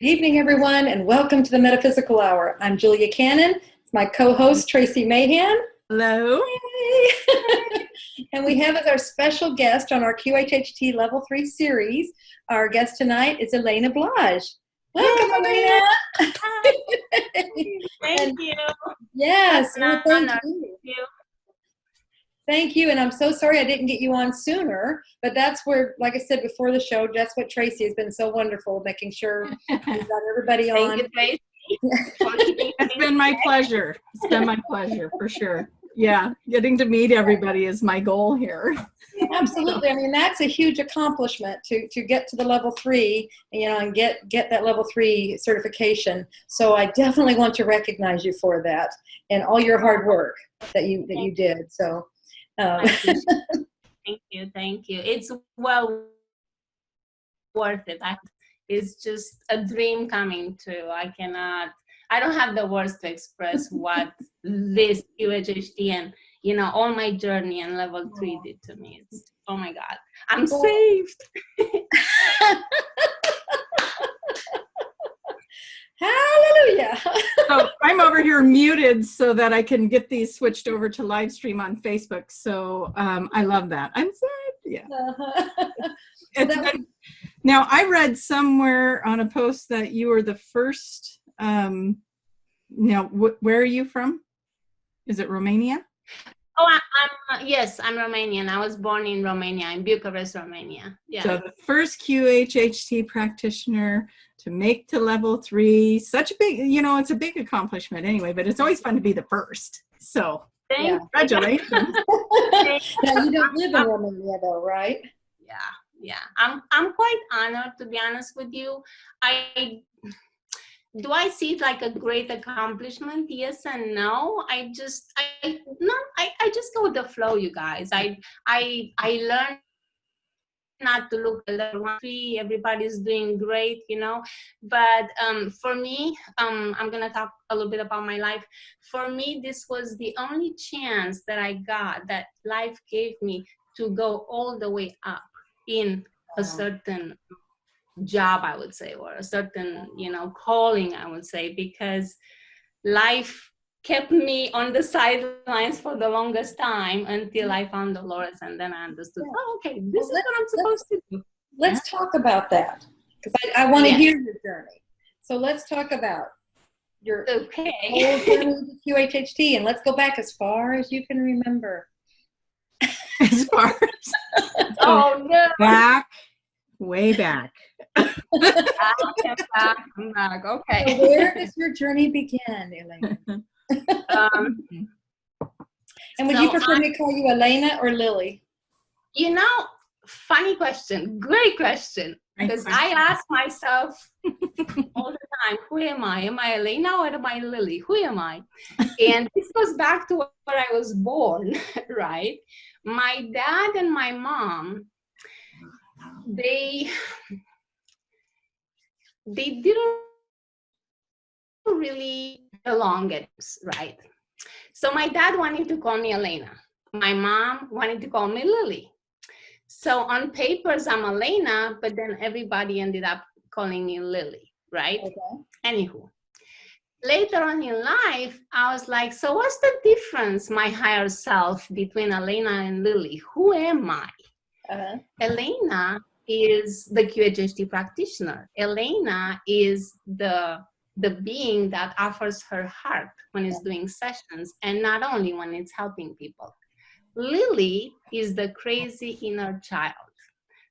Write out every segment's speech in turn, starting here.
Good evening, everyone, and welcome to the Metaphysical Hour. I'm Julia Cannon. It's my co-host, Tracy Mahan. Hello. Hey. And we have as our special guest on our QHHT Level 3 series, our guest tonight is Elena Blaj. Welcome, Elena. Thank you. Yes, Well, thank you. Thank you, and I'm so sorry I didn't get you on sooner, but that's where, like I said before the show, that's what Tracy has been so wonderful, making sure we've got everybody on. Thank you, Tracy. It's been my pleasure. It's been my pleasure, for sure. Yeah, getting to meet everybody is my goal here. Absolutely. I mean, that's a huge accomplishment to get to the level 3, and get that level 3 certification. So I definitely want to recognize you for that and all your hard work that you did. So. Thank you. It's well worth it. It's just a dream coming true. I don't have the words to express what this QHHT and all my journey and level 3 did to me. It's, oh my God, I'm saved. Hallelujah. So I'm over here muted so that I can get these switched over to live stream on Facebook. So I love that. I'm sad. Yeah. Now I read somewhere on a post that you were the first. Now, where are you from? Is it Romania? Oh, yes, I'm Romanian. I was born in Romania, in Bucharest, Romania. Yeah. So the first QHHT practitioner to make to level 3. Such a big, it's a big accomplishment anyway, but it's always fun to be the first. So congratulations. Now, you don't live in Romania though, right? Yeah. I'm quite honored, to be honest with you. Do I see it like a great accomplishment? Yes and no. I just go with the flow, you guys. I learned not to look at level 3. Everybody's doing great, But for me, I'm gonna talk a little bit about my life. For me, this was the only chance that I got, that life gave me, to go all the way up in a certain job, I would say, or a certain calling, I would say, because life kept me on the sidelines for the longest time until I found the Lord, and then I understood, okay, this is what I'm supposed to do. Let's talk about that, because I want to hear your journey. So let's talk about your whole journey to QHHT, and let's go back as far as you can remember. As far as back, way back. I'm back. Okay. So where does your journey begin, Elena? And would you prefer me to call you Elena or Lily? Funny question. Great question. Because I ask myself all the time, who am I? Am I Elena or am I Lily? Who am I? And this goes back to where I was born, right? My dad and my mom, they didn't really belong at us, right? So my dad wanted to call me Elena. My mom wanted to call me Lily. So on papers, I'm Elena, but then everybody ended up calling me Lily, right? Okay. Anywho, later on in life, I was like, so what's the difference, my higher self, between Elena and Lily? Who am I? Elena is the QHHT practitioner. Elena is the being that offers her heart when it's doing sessions, and not only when it's helping people. Lily is the crazy inner child.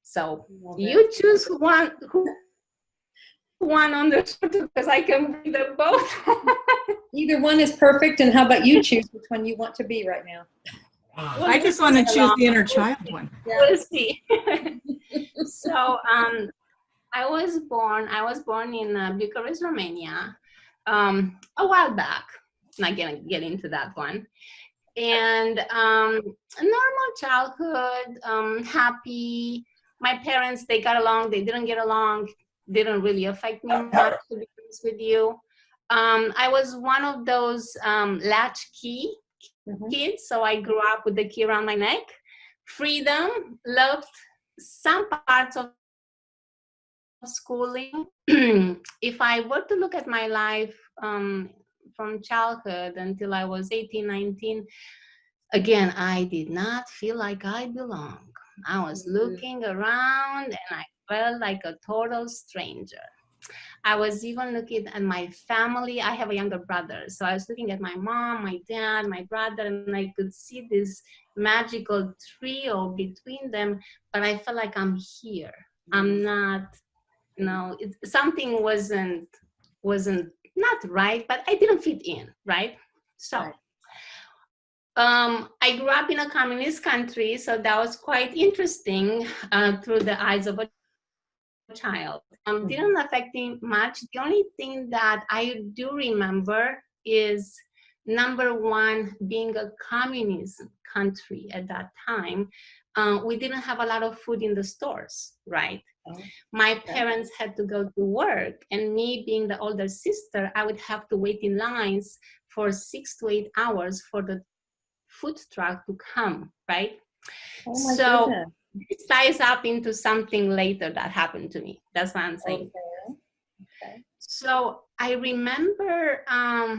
So you choose who one on the show, because I can bring them both. Either one is perfect, and how about you choose which one you want to be right now? I just want to choose the inner child one. We'll see. So I was born in Bucharest, Romania, a while back. Not gonna get into that one. And a normal childhood, happy. My parents, they got along, they didn't get along, didn't really affect me much, to be honest with you. I was one of those latchkey kids, so I grew up with the key around my neck. Freedom, loved some parts of schooling, if I were to look at my life from childhood until I was 18, 19, again, I did not feel like I belonged. I was looking around and I felt like a total stranger. I was even looking at my family. I have a younger brother. So I was looking at my mom, my dad, my brother, and I could see this magical trio between them, but I felt like I'm here. I'm not, something wasn't not right, but I didn't fit in, right? So I grew up in a communist country, so that was quite interesting through the eyes of a child. Didn't affect me much. The only thing that I do remember is, number one, being a communist country at that time, we didn't have a lot of food in the stores, right? My parents had to go to work, and me being the older sister, I would have to wait in lines for 6 to 8 hours for the food truck to come, right? So it ties up into something later that happened to me. That's what I'm saying. So I remember I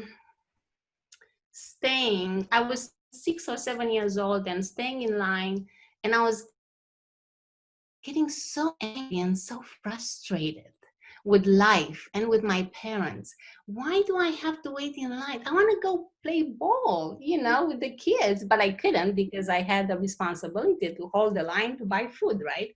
was 6 or 7 years old and staying in line, and I was getting so angry and so frustrated with life and with my parents. Why do I have to wait in line? I want to go play ball, with the kids, but I couldn't because I had the responsibility to hold the line to buy food, right?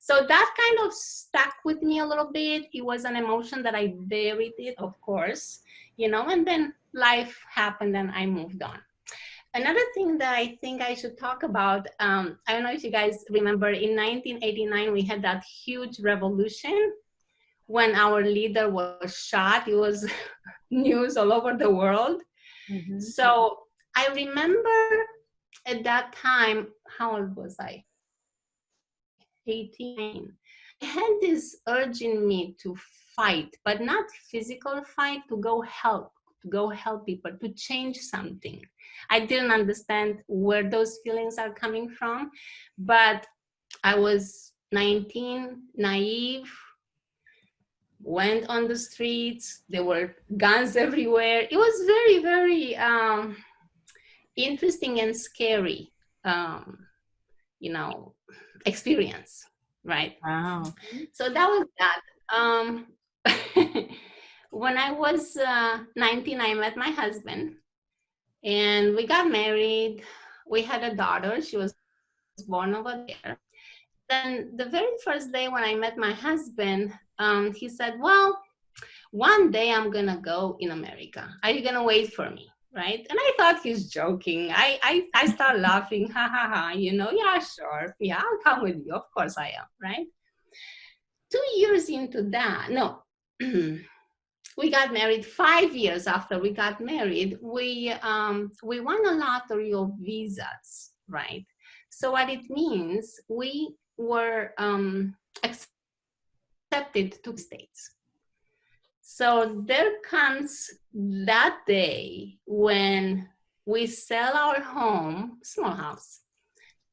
So that kind of stuck with me a little bit. It was an emotion that I buried it, of course, and then life happened and I moved on. Another thing that I think I should talk about, I don't know if you guys remember, in 1989, we had that huge revolution when our leader was shot. It was news all over the world. So I remember at that time, how old was I? 18. I had this urge in me to fight, but not physical fight, to go help people, to change something. I didn't understand where those feelings are coming from, but I was 19, naive, went on the streets. There were guns everywhere. It was very, very interesting and scary, experience, right? Wow. So that was that. When I was 19, I met my husband and we got married. We had a daughter. She was born over there. Then the very first day when I met my husband, he said, well, one day I'm going to go in America. Are you going to wait for me? Right? And I thought he's joking. I started laughing. Ha, ha, ha. Yeah, sure. Yeah, I'll come with you. Of course I am. Right? 2 years into that, no, we got married. 5 years after we got married, we won a lottery of visas, right? So what it means, we were accepted to the States. So there comes that day when we sell our home, small house,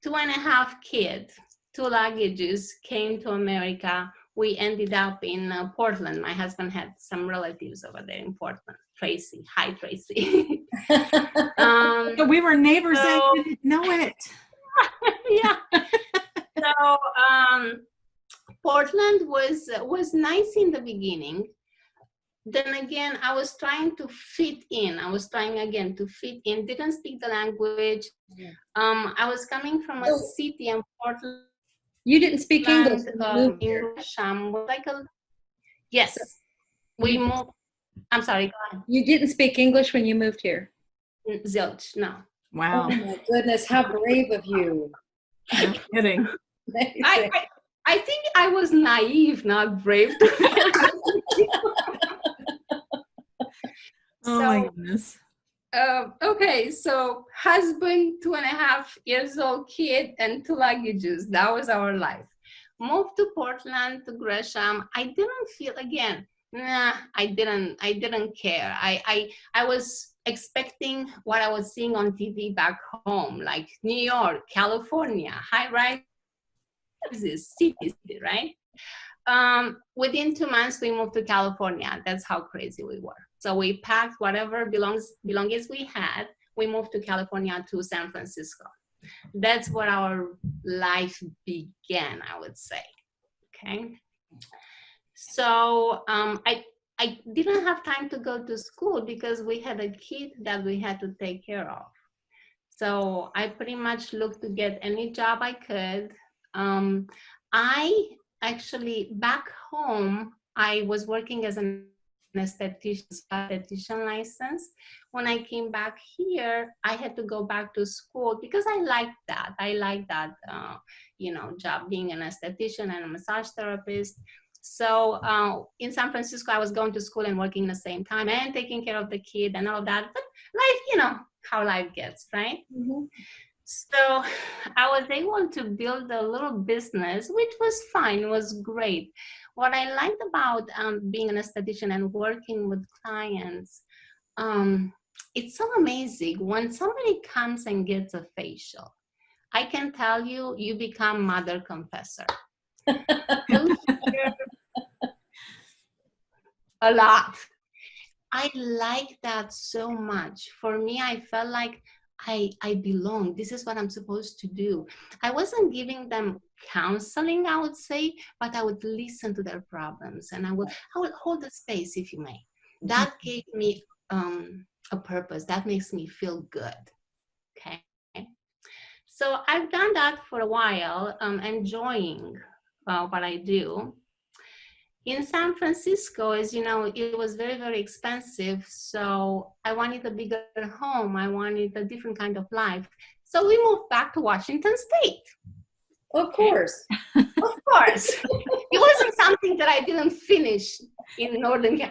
2.5 kids, 2 luggages, came to America. We ended up in Portland. My husband had some relatives over there in Portland. Tracy. Hi, Tracy. So we were neighbors and didn't know it. Yeah. So Portland was nice in the beginning. Then again, I was trying to fit in. Didn't speak the language. I was coming from a city in Portland. You didn't speak English. Yes, we moved. I'm sorry, go ahead. You didn't speak English when you moved here? Zilch, no. Wow. Oh my goodness, how brave of you. No kidding. I think I was naive, not brave. Oh my goodness. Okay, so husband, 2.5 years old kid, and 2 luggages. That was our life. Moved to Portland, to Gresham. I didn't feel, again, I didn't care. I was expecting what I was seeing on TV back home, like New York, California, high-rise city, right? Within 2 months, we moved to California. That's how crazy we were. So we packed whatever belongings we had. We moved to California, to San Francisco. That's where our life began, I would say. Okay. So I didn't have time to go to school because we had a kid that we had to take care of. So I pretty much looked to get any job I could. I actually, back home, I was working as an esthetician license. When I came back here, I had to go back to school because I liked that. I liked that, job, being an esthetician and a massage therapist. So in San Francisco, I was going to school and working at the same time and taking care of the kid and all of that. But life, how life gets, right? Mm-hmm. So I was able to build a little business, which was fine, it was great. What I liked about being an esthetician and working with clients, it's so amazing. When somebody comes and gets a facial, I can tell you, you become mother confessor. You hear a lot. I like that so much. For me, I felt like I belong. This is what I'm supposed to do. I wasn't giving them counseling, I would say, but I would listen to their problems and I would hold the space, if you may. That gave me a purpose. That makes me feel good. Okay. So I've done that for a while, enjoying what I do. In San Francisco, as you know, it was very, very expensive. So I wanted a bigger home. I wanted a different kind of life. So we moved back to Washington State. Of course. Of course. It wasn't something that I didn't finish in Northern,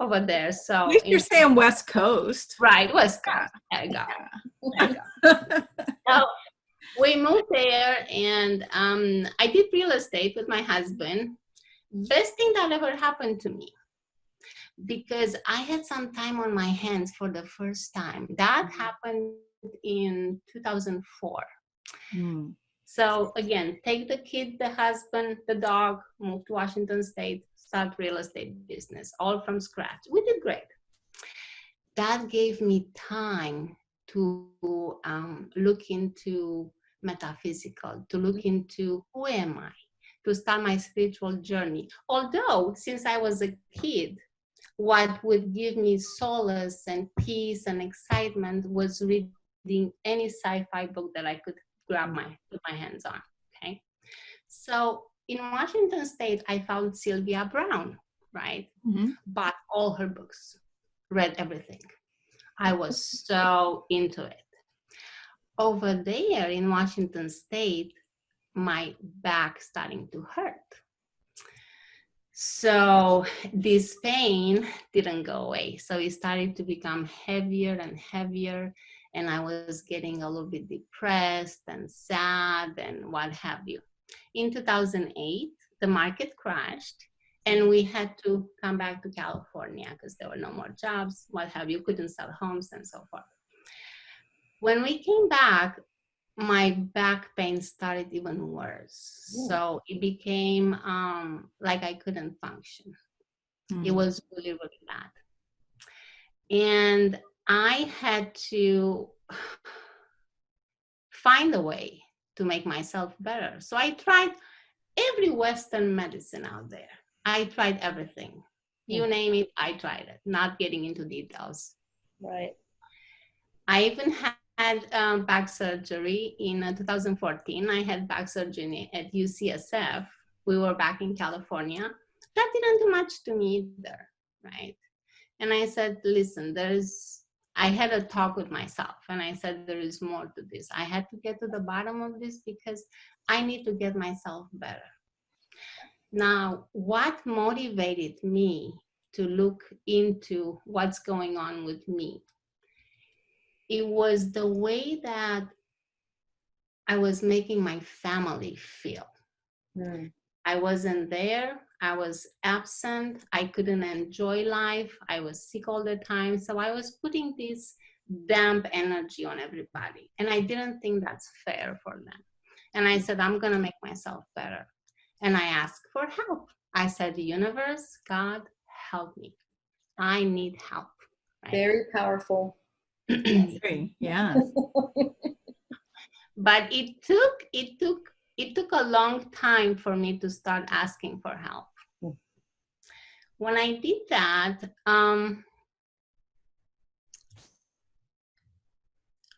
over there. So at least you're saying West Coast. Right, West Coast. There you go. There you go. So we moved there, and I did real estate with my husband. Best thing that ever happened to me, because I had some time on my hands for the first time. That happened in 2004. Mm. So again, take the kid, the husband, the dog, move to Washington State, start real estate business, all from scratch. We did great. That gave me time to look into metaphysical, to look into who am I, to start my spiritual journey. Although, since I was a kid, what would give me solace and peace and excitement was reading any sci-fi book that I could put my hands on, okay? So in Washington State, I found Sylvia Brown, right? Mm-hmm. Bought all her books, read everything. I was so into it. Over there in Washington State, my back starting to hurt. So this pain didn't go away. So it started to become heavier and heavier. And I was getting a little bit depressed and sad and what have you. In 2008, the market crashed and we had to come back to California because there were no more jobs, what have you, couldn't sell homes and so forth. When we came back, my back pain started even worse. Ooh. So it became like I couldn't function. Mm. It was really, really bad. And I had to find a way to make myself better. So I tried every Western medicine out there. I tried everything. You name it, I tried it, not getting into details. Right. I even had back surgery in 2014. I had back surgery at UCSF. We were back in California. That didn't do much to me either, right? And I said, listen, I had a talk with myself and I said, there is more to this. I had to get to the bottom of this because I need to get myself better. Now, what motivated me to look into what's going on with me? It was the way that I was making my family feel. Mm. I wasn't there. I was absent. I couldn't enjoy life. I was sick all the time. So I was putting this damp energy on everybody. And I didn't think that's fair for them. And I said, I'm going to make myself better. And I asked for help. I said, the universe, God, help me. I need help. Right? Very powerful. Yeah. But it took a long time for me to start asking for help. When I did that,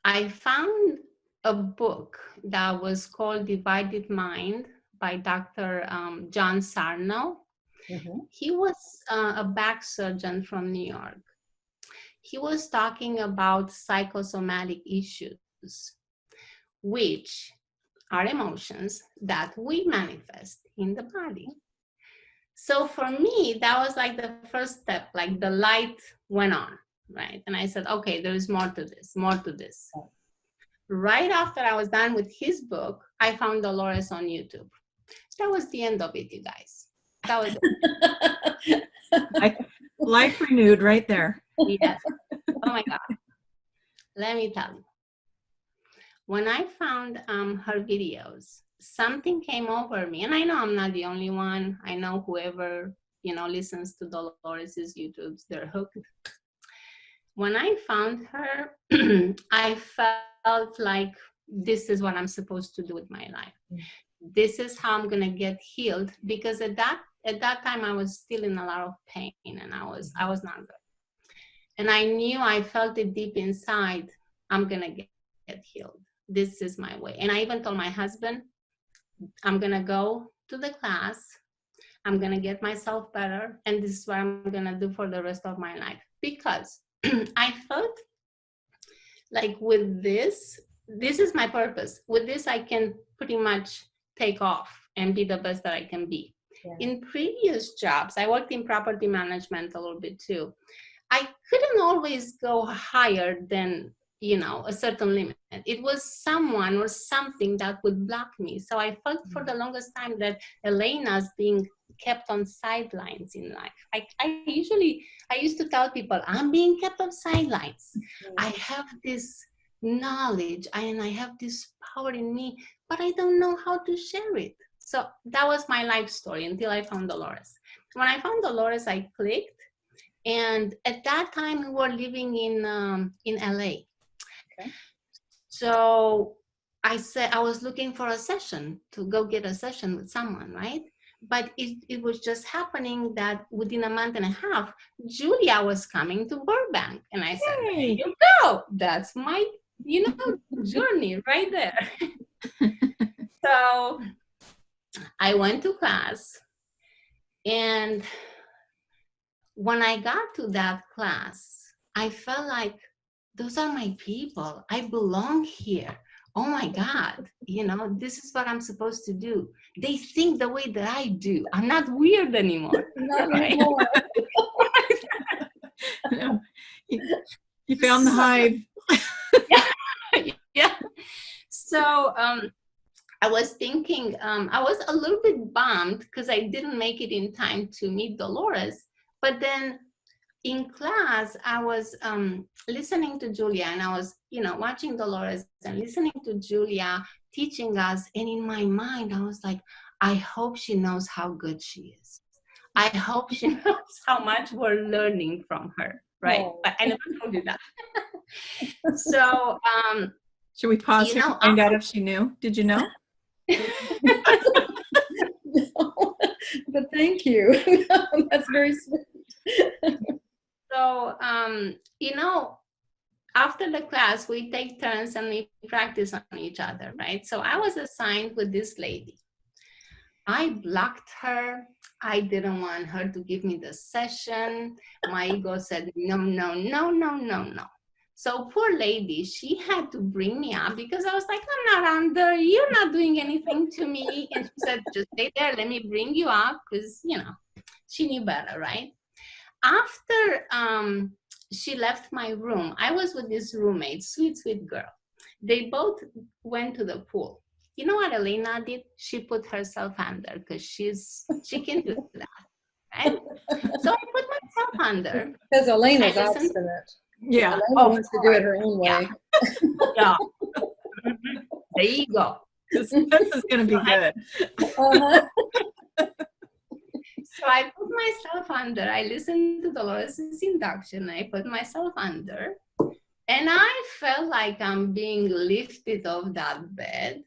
I found a book that was called Divided Mind by Dr. John Sarno. He was a back surgeon from New York. He was talking about psychosomatic issues, which are emotions that we manifest in the body. So for me, that was like the first step, like the light went on, right? And I said, okay, there is more to this, more to this. Right after I was done with his book, I found Dolores on YouTube. That was the end of it, you guys. That was it. Life renewed right there. Yes. Oh my God. Let me tell you. When I found her videos, something came over me. And I know I'm not the only one. I know whoever, listens to Dolores's YouTubes, they're hooked. When I found her, I felt like this is what I'm supposed to do with my life. This is how I'm going to get healed, because at that time I was still in a lot of pain and I was not good. And I knew, I felt it deep inside, I'm going to get healed. This is my way. And I even told my husband, I'm going to go to the class. I'm going to get myself better. And this is what I'm going to do for the rest of my life. Because I felt like with this is my purpose. With this, I can pretty much take off and be the best that I can be. Yeah. In previous jobs, I worked in property management a little bit too. I couldn't always go higher than, a certain limit. It was someone or something that would block me. So I felt for the longest time that Elena's being kept on sidelines in life. I used to tell people, I'm being kept on sidelines. I have this knowledge and I have this power in me, but I don't know how to share it. So that was my life story until I found Dolores. When I found Dolores, I clicked. And at that time, we were living in LA. Okay. So I said, I was looking for a session, to go get a session with someone, right? But it was just happening that within a month and a half, Julia was coming to Burbank. And I said, hey, there you go. That's my, journey right there. So I went to class, and when I got to that class, I felt like those are my people. I belong here. Oh my God, this is what I'm supposed to do. They think the way that I do. I'm not weird anymore. Not anymore. No. You found the hive. Yeah. So I was thinking, I was a little bit bummed because I didn't make it in time to meet Dolores. But then in class, I was listening to Julia, and I was, watching Dolores and listening to Julia teaching us. And in my mind, I was like, I hope she knows how good she is. I hope she knows how much we're learning from her, right? Oh. But I never told you that. So, should we pause here and find out if she knew? Did you know? No, but thank you. That's very sweet. So, after the class, we take turns and we practice on each other, right? So I was assigned with this lady. I blocked her. I didn't want her to give me the session. My ego said, no, no, no, no, no, no. So poor lady, she had to bring me up because I was like, I'm not under, you're not doing anything to me. And she said, just stay there, let me bring you up, because, she knew better, right? After she left my room, I was with this roommate, sweet, sweet girl. They both went to the pool. You know what Elena did? She put herself under because she can do that, right? So I put myself under. Because Elena's obstinate. Yeah. Elena wants to do it her own way. Yeah. There you go. This is going to be good. Uh-huh. So I put myself under. I listened to Dolores' induction. I put myself under. And I felt like I'm being lifted off that bed.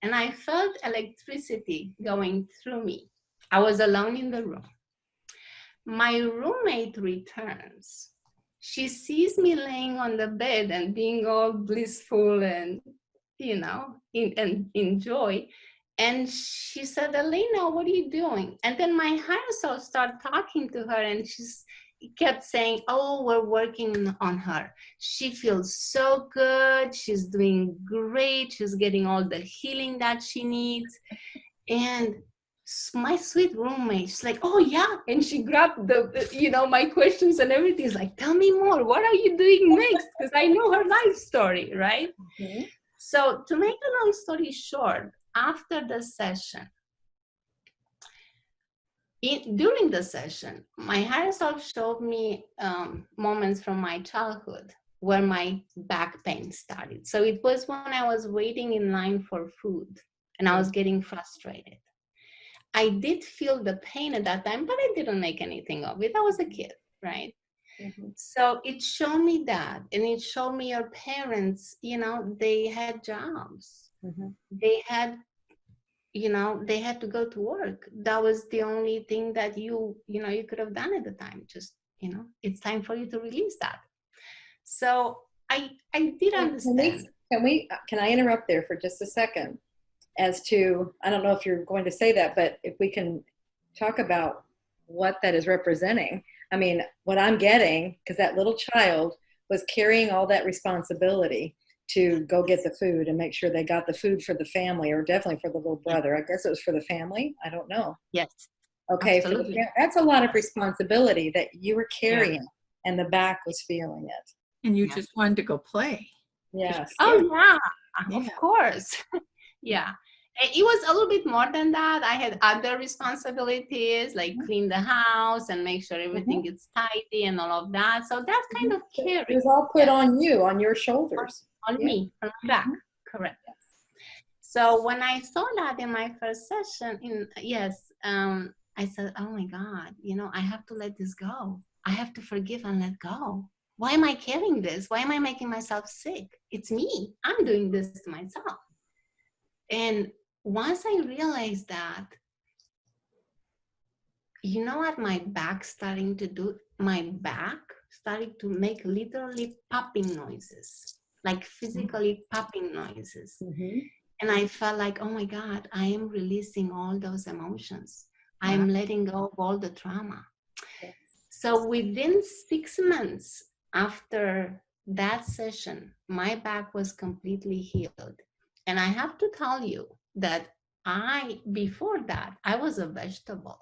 And I felt electricity going through me. I was alone in the room. My roommate returns. She sees me laying on the bed and being all blissful and, in joy. And she said, Elena, what are you doing? And then my higher self started talking to her, and she kept saying, oh, we're working on her. She feels so good. She's doing great. She's getting all the healing that she needs. And my sweet roommate, she's like, oh yeah. And she grabbed my questions and everything. Is like, tell me more. What are you doing next? Because I know her life story, right? Okay. So to make a long story short, after the session, during the session, my higher self showed me moments from my childhood where my back pain started. So it was when I was waiting in line for food and I was getting frustrated. I did feel the pain at that time, but I didn't make anything of it. I was a kid, right? Mm-hmm. So it showed me that, and it showed me your parents, they had jobs. Mm-hmm. They had to go to work. That was the only thing that you could have done at the time. Just, it's time for you to release that. So I did understand. Can I interrupt there for just a second? As to, I don't know if you're going to say that, but if we can talk about what that is representing. I mean, what I'm getting, because that little child was carrying all that responsibility to go get the food and make sure they got the food for the family, or definitely for the little brother. I guess it was for the family. I don't know. Yes. Okay. That's a lot of responsibility that you were carrying, and the back was feeling it. And you just wanted to go play. Yes. Oh, yeah. Of course. Yeah. It was a little bit more than that. I had other responsibilities, like clean the house and make sure everything is tidy and all of that. So that kind of carried. It was all put on you, on your shoulders. On me, on my back. Correct. Yes. So when I saw that in my first session, I said, oh my God, I have to let this go. I have to forgive and let go. Why am I carrying this? Why am I making myself sick? It's me. I'm doing this to myself. And once I realized that, what my back starting to do? My back started to make literally popping noises, like physically popping noises. Mm-hmm. And I felt like, oh my God, I am releasing all those emotions. I'm letting go of all the trauma. Yes. So within 6 months after that session, my back was completely healed. And I have to tell you that before that, I was a vegetable.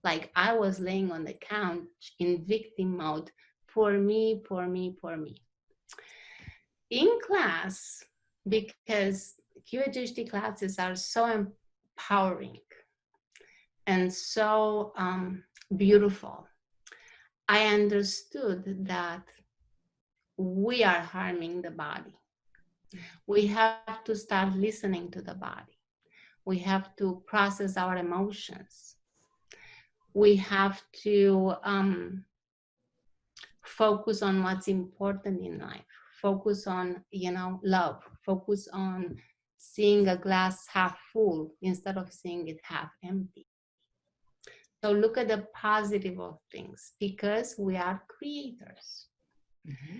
Like I was laying on the couch in victim mode. Poor me, poor me, poor me. In class, because QHHT classes are so empowering and so beautiful, I understood that we are harming the body. We have to start listening to the body. We have to process our emotions. We have to focus on what's important in life. Focus on, love. Focus on seeing a glass half full instead of seeing it half empty. So look at the positive of things, because we are creators. Mm-hmm.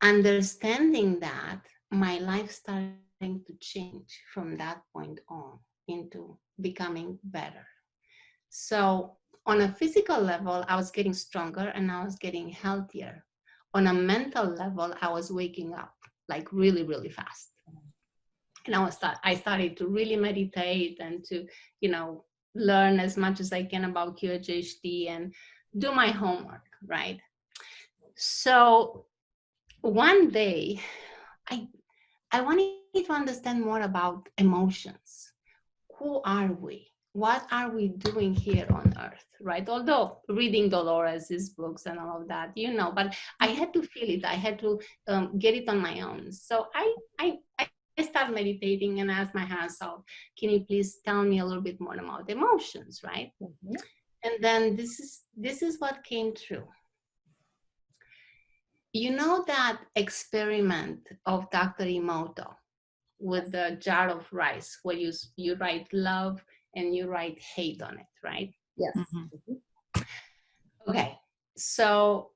Understanding that, my life started to change from that point on into becoming better. So on a physical level, I was getting stronger and I was getting healthier. On a mental level, I was waking up like really, really fast. And I started to really meditate and to, learn as much as I can about QHHT and do my homework, right? So one day, I wanted to understand more about emotions. Who are we? What are we doing here on earth, right? Although reading Dolores' books and all of that, but I had to feel it. I had to get it on my own. So I start meditating and ask my higher self, can you please tell me a little bit more about emotions, right? Mhm. And then this is what came true. You know that experiment of Dr. Emoto with the jar of rice, where you write love and you write hate on it, right? Yes. Mhm. Okay, so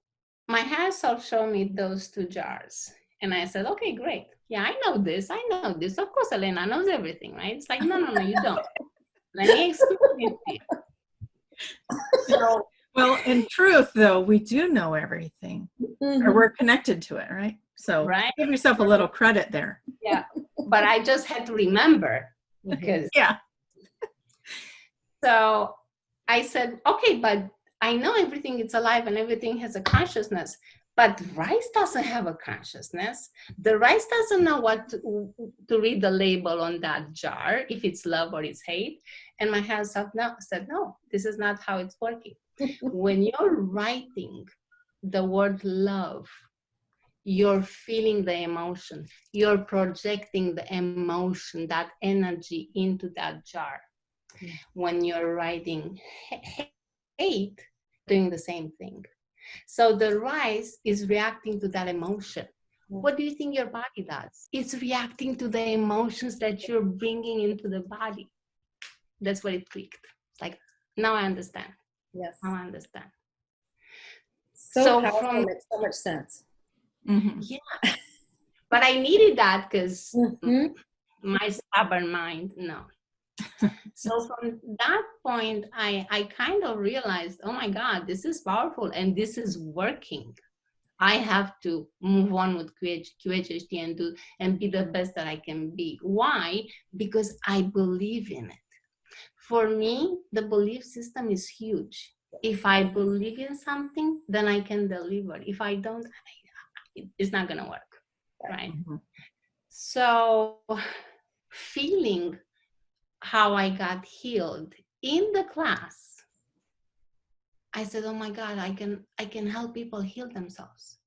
my higher self showed me those two jars. And I said, okay, great. Yeah, I know this. Of course, Elena knows everything, right? It's like, no, you don't. Let me explain it to you. So, Well, in truth, though, we do know everything, Mhm. or we're connected to it, right? So right? give yourself a little credit there. Yeah, but I just had to remember because, Yeah. so I said, okay, but I know everything is alive and everything has a consciousness, but rice doesn't have a consciousness. The rice doesn't know what to read the label on that jar, if it's love or it's hate. And my higher self said, no, this is not how it's working. When you're writing the word love, you're feeling the emotion. You're projecting the emotion, that energy into that jar. When you're writing hate, doing the same thing. So the rice is reacting to that emotion. What do you think your body does? It's reacting to the emotions that you're bringing into the body. That's what it clicked. It's like, now I understand. Yes. Now I understand. So powerful, makes so much sense. Mm-hmm. Yeah. But I needed that because Mhm. my stubborn mind, no. So from that point, I kind of realized, oh my God, this is powerful and this is working. I have to move on with QHHT and be the best that I can be. Why? Because I believe in it. For me, the belief system is huge. If I believe in something, then I can deliver. If I don't, it's not gonna work, right? Mm-hmm. So feeling how I got healed in the class, I said, oh my God, I can help people heal themselves.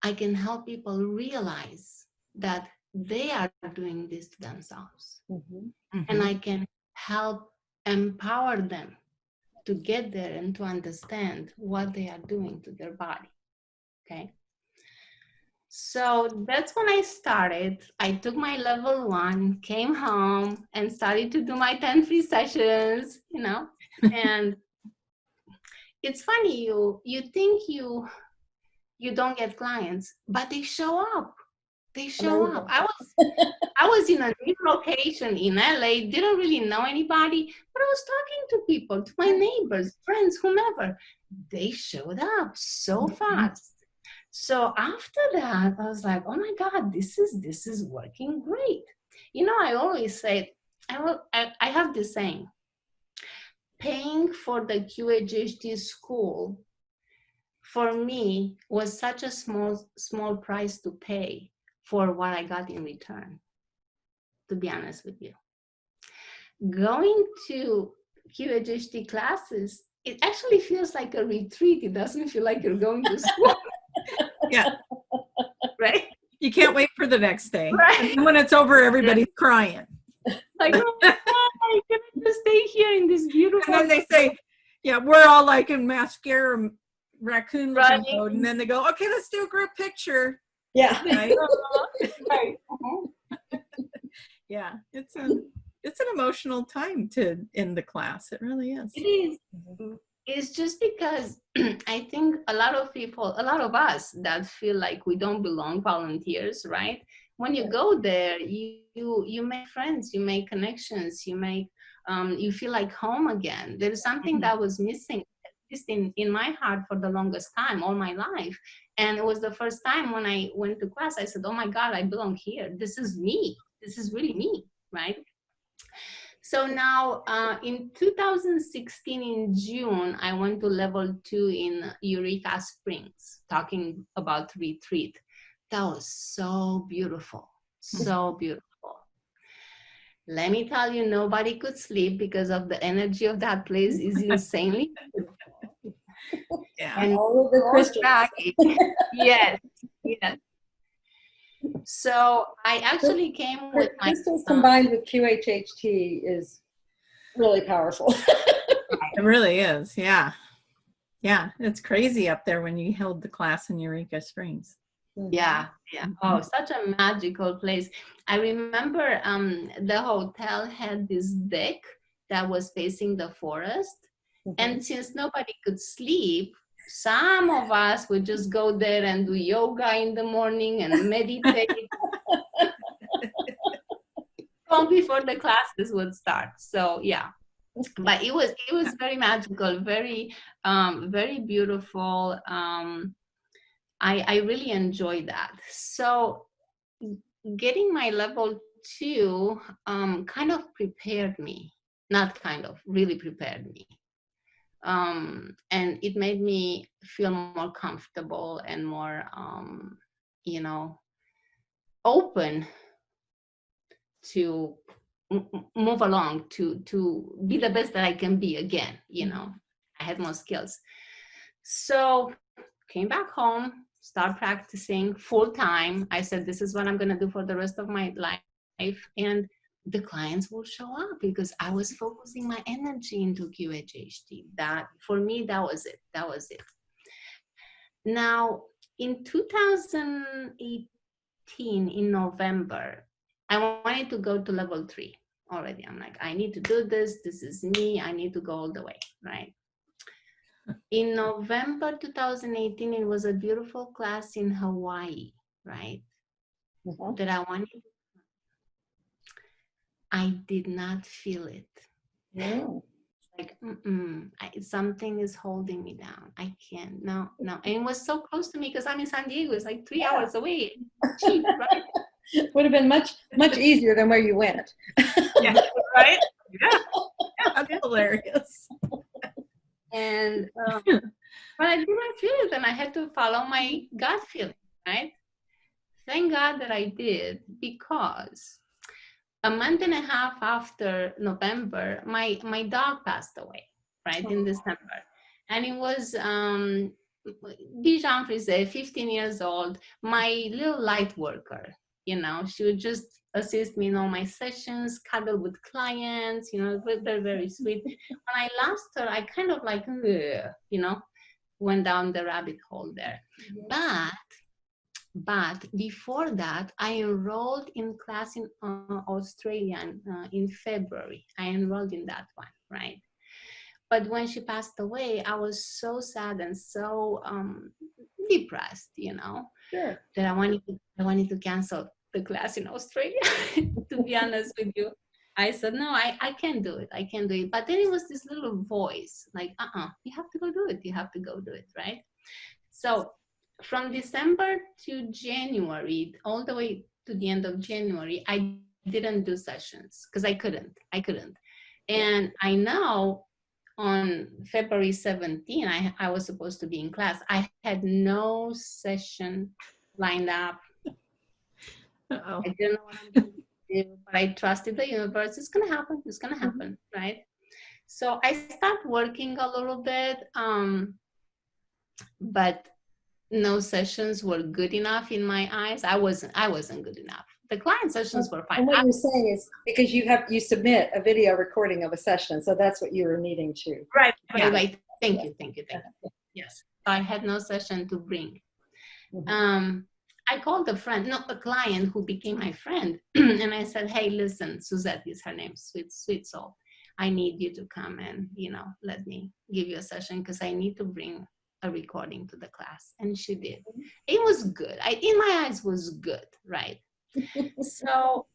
I can help people realize that they are doing this to themselves. Mm-hmm. And I can help empower them to get there and to understand what they are doing to their body. Okay. So that's when I started. I took my level 1, came home and started to do my 10 free sessions, and it's funny, you think you don't get clients, but they show up. They show up. I was in a new location in LA, didn't really know anybody, but I was talking to people, to my neighbors, friends, whomever. They showed up so fast. So after that, I was like, oh my God, this is working great. I always say, I have this saying, paying for the QHHT school for me was such a small price to pay for what I got in return, to be honest with you. Going to QHHT classes, it actually feels like a retreat. It doesn't feel like you're going to school. Yeah. Right? You can't wait for the next day. Right. And when it's over, everybody's crying. Like, oh my God, I can just stay here in this beautiful. And then they say, yeah, we're all like in mascara raccoon looking Right. mode. And then they go, okay, let's do a group picture. Yeah. Right? Right. Yeah. It's an emotional time to end the class. It really is. It is. It's just because I think a lot of us that feel like we don't belong, volunteers, right? When you go there, you make friends, you make connections, you feel like home again. There is something that was missing, at least in my heart, for the longest time, all my life. And it was the first time when I went to class, I said, oh my God, I belong here. This is me. This is really me, right? So now in 2016, in June, I went to level 2 in Eureka Springs, talking about retreat. That was so beautiful, so beautiful. Let me tell you, nobody could sleep because of the energy of that place is insanely beautiful. Yeah. And all of the crystals. yes, yes. So I actually came with my crystals combined with QHHT is really powerful. It really is. Yeah. Yeah. It's crazy up there when you held the class in Eureka Springs. Yeah, yeah. Oh, such a magical place. I remember the hotel had this deck that was facing the forest. And since nobody could sleep, some of us would just go there and do yoga in the morning and meditate long before the classes would start. So yeah. But it was very magical, very very beautiful. I really enjoyed that. So getting my level 2 kind of prepared me, not kind of, really prepared me. And it made me feel more comfortable and more, you know, open to move along, to be the best that I can be again, you know. I had more skills. So came back home, start practicing full time. I said, this is what I'm going to do for the rest of my life. And the clients will show up because I was focusing my energy into QHHT. That, for me, that was it. That was it. Now, in 2018, in November, I wanted to go to level 3 already. I'm like, I need to do this. This is me. I need to go all the way, right? In November 2018, it was a beautiful class in Hawaii, right? That I wanted. I did not feel it. Like, something is holding me down. I can't, no. And it was so close to me because I'm in San Diego. It's like 3 hours away. Cheap, right? Would have been much easier than where you went. Yeah, right? Yeah. That's hilarious. And but I didn't feel it, and I had to follow my gut feeling, right? Thank God that I did, because a month and a half after November, my dog passed away, right, in December. And it was Bijan Frise, 15 years old, my little light worker. You know, she would just assist me in all my sessions, cuddle with clients, you know, very, very sweet. When I lost her, I kind of like, you know, went down the rabbit hole there. But before that, I enrolled in class in Australia in February. I enrolled in that one, right? But when she passed away, I was so sad and so depressed, you know, that I wanted to cancel the class in Australia. To be honest with you, I said, no, I can't do it. I can't do it. But then it was this little voice like, you have to go do it. You have to go do it, right? So from December to January, all the way to the end of January, I didn't do sessions because I couldn't. And I know on February 17, I was supposed to be in class. I had no session lined up. I didn't know what I'm going to do, but I trusted the universe. It's going to happen. It's going to happen, right? So I started working a little bit, but no sessions were good enough in my eyes. I wasn't good enough. The client sessions were fine. And what you're saying is because you submit a video recording of a session, so that's what you were needing to. Right. Thank you. Yes, I had no session to bring. I called a friend, not a client, who became my friend, and I said, "Hey, listen, Suzette is her name, sweet soul. I need you to come and, you know, let me give you a session because I need to bring a recording to the class." And she did. It was good. In my eyes, was good, right? So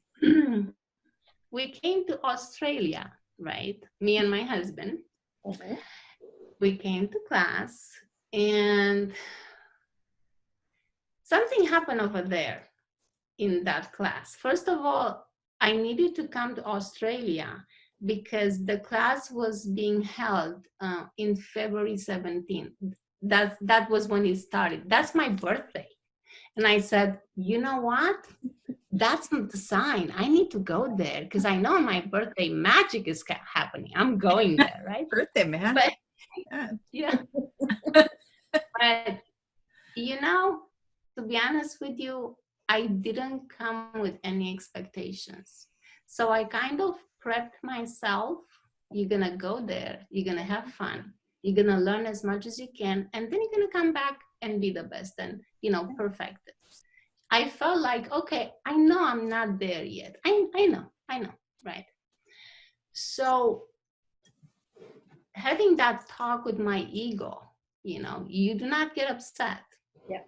we came to Australia, right? Me and my husband. We came to class, and something happened over there in that class. First of all, I needed to come to Australia because the class was being held in February 17th. That was when it started. That's my birthday. And I said, you know what? That's not the sign. I need to go there because I know on my birthday magic is happening. I'm going there, right? Birthday magic. But, yeah. But, you know, to be honest with you, I didn't come with any expectations. So I kind of prepped myself. You're going to go there. You're going to have fun. You're going to learn as much as you can. And then you're going to come back and be the best and, perfect it. I felt like, okay, I know I'm not there yet. I know, right? So having that talk with my ego, you do not get upset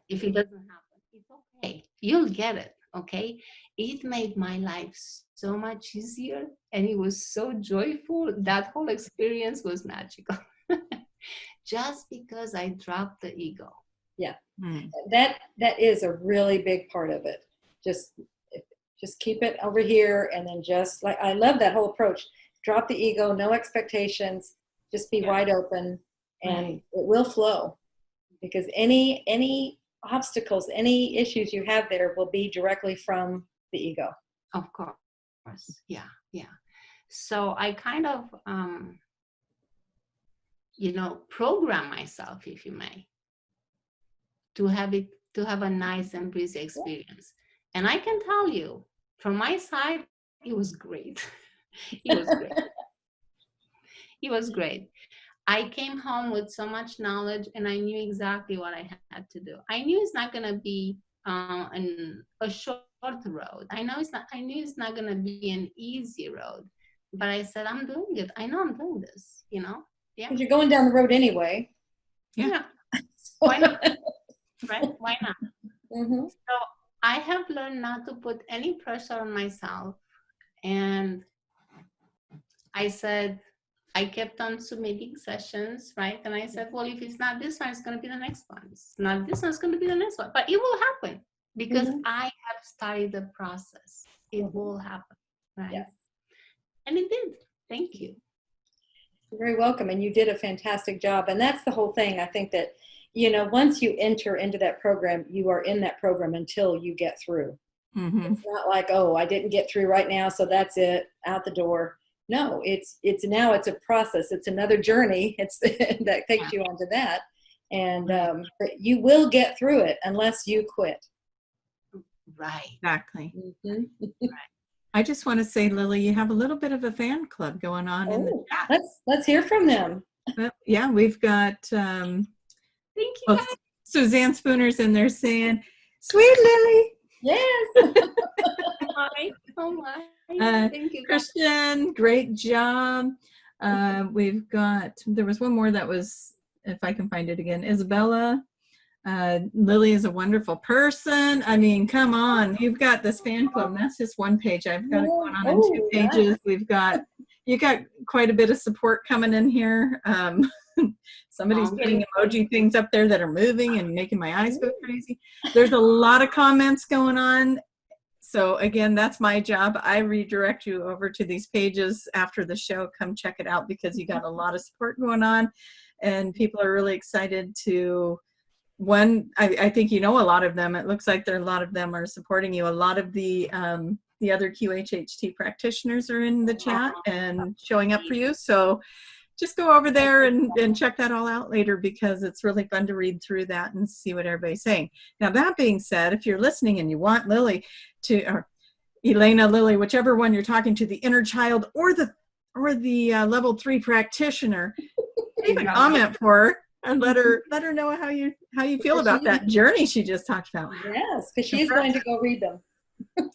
if it doesn't happen. It's okay. You'll get it, okay? It made my life so much easier, and it was so joyful. That whole experience was magical. Just because I dropped the ego. Yeah. That is a really big part of it. Just keep it over here, and then just like, I love that whole approach. Drop the ego, no expectations, just be wide open, and it will flow. Because any obstacles, any issues you have there will be directly from the ego. Of course. Yeah. So I kind of program myself, if you may, to have a nice and breezy experience. And I can tell you, from my side, it was great. It was great. It was great. I came home with so much knowledge, and I knew exactly what I had to do. I knew it's not going to be a short road. I knew it's not going to be an easy road, but I said, I'm doing it. I know I'm doing this, Yeah. Because you're going down the road anyway. Yeah. Why not? Right? Why not? Mm-hmm. So I have learned not to put any pressure on myself. And I said, I kept on submitting sessions, right? And I said, well, if it's not this one, it's going to be the next one. It's not this one, it's going to be the next one. But it will happen because I have started the process. It will happen, right? Yes. And it did. Thank you. You're very welcome. And you did a fantastic job. And that's the whole thing. I think that, once you enter into that program, you are in that program until you get through. Mm-hmm. It's not like, oh, I didn't get through right now, so that's it, out the door. No, it's a process. It's another journey. That takes you onto that. And but you will get through it unless you quit. Right. Exactly. Mm-hmm. Right. I just want to say, Lily, you have a little bit of a fan club going on in the chat. Let's hear from them. Yeah, we've got thank you, guys. Suzanne Spooner's in there saying, "Sweet Lily." Yes. Hi. Oh my. Thank you, Christian, great job. We've got, there was one more that was, if I can find it again, Isabella. Lily is a wonderful person. I mean, come on, you've got this fan club. That's just one page. I've got it going on in 2 pages. Nice. You got quite a bit of support coming in here. Somebody's putting emoji things up there that are moving and making my eyes go crazy. There's a lot of comments going on. So again, that's my job. I redirect you over to these pages after the show. Come check it out because you got a lot of support going on, and people are really excited to. I think a lot of them. It looks like a lot of them are supporting you. A lot of the other QHHT practitioners are in the chat and showing up for you. So just go over there and check that all out later because it's really fun to read through that and see what everybody's saying. Now, that being said, if you're listening and you want Lily or Elena, Lily, whichever one you're talking to, the inner child or the level 3 practitioner, leave a comment for her and let her know how you feel about that journey she just talked about. Yes, because she's going to go read them.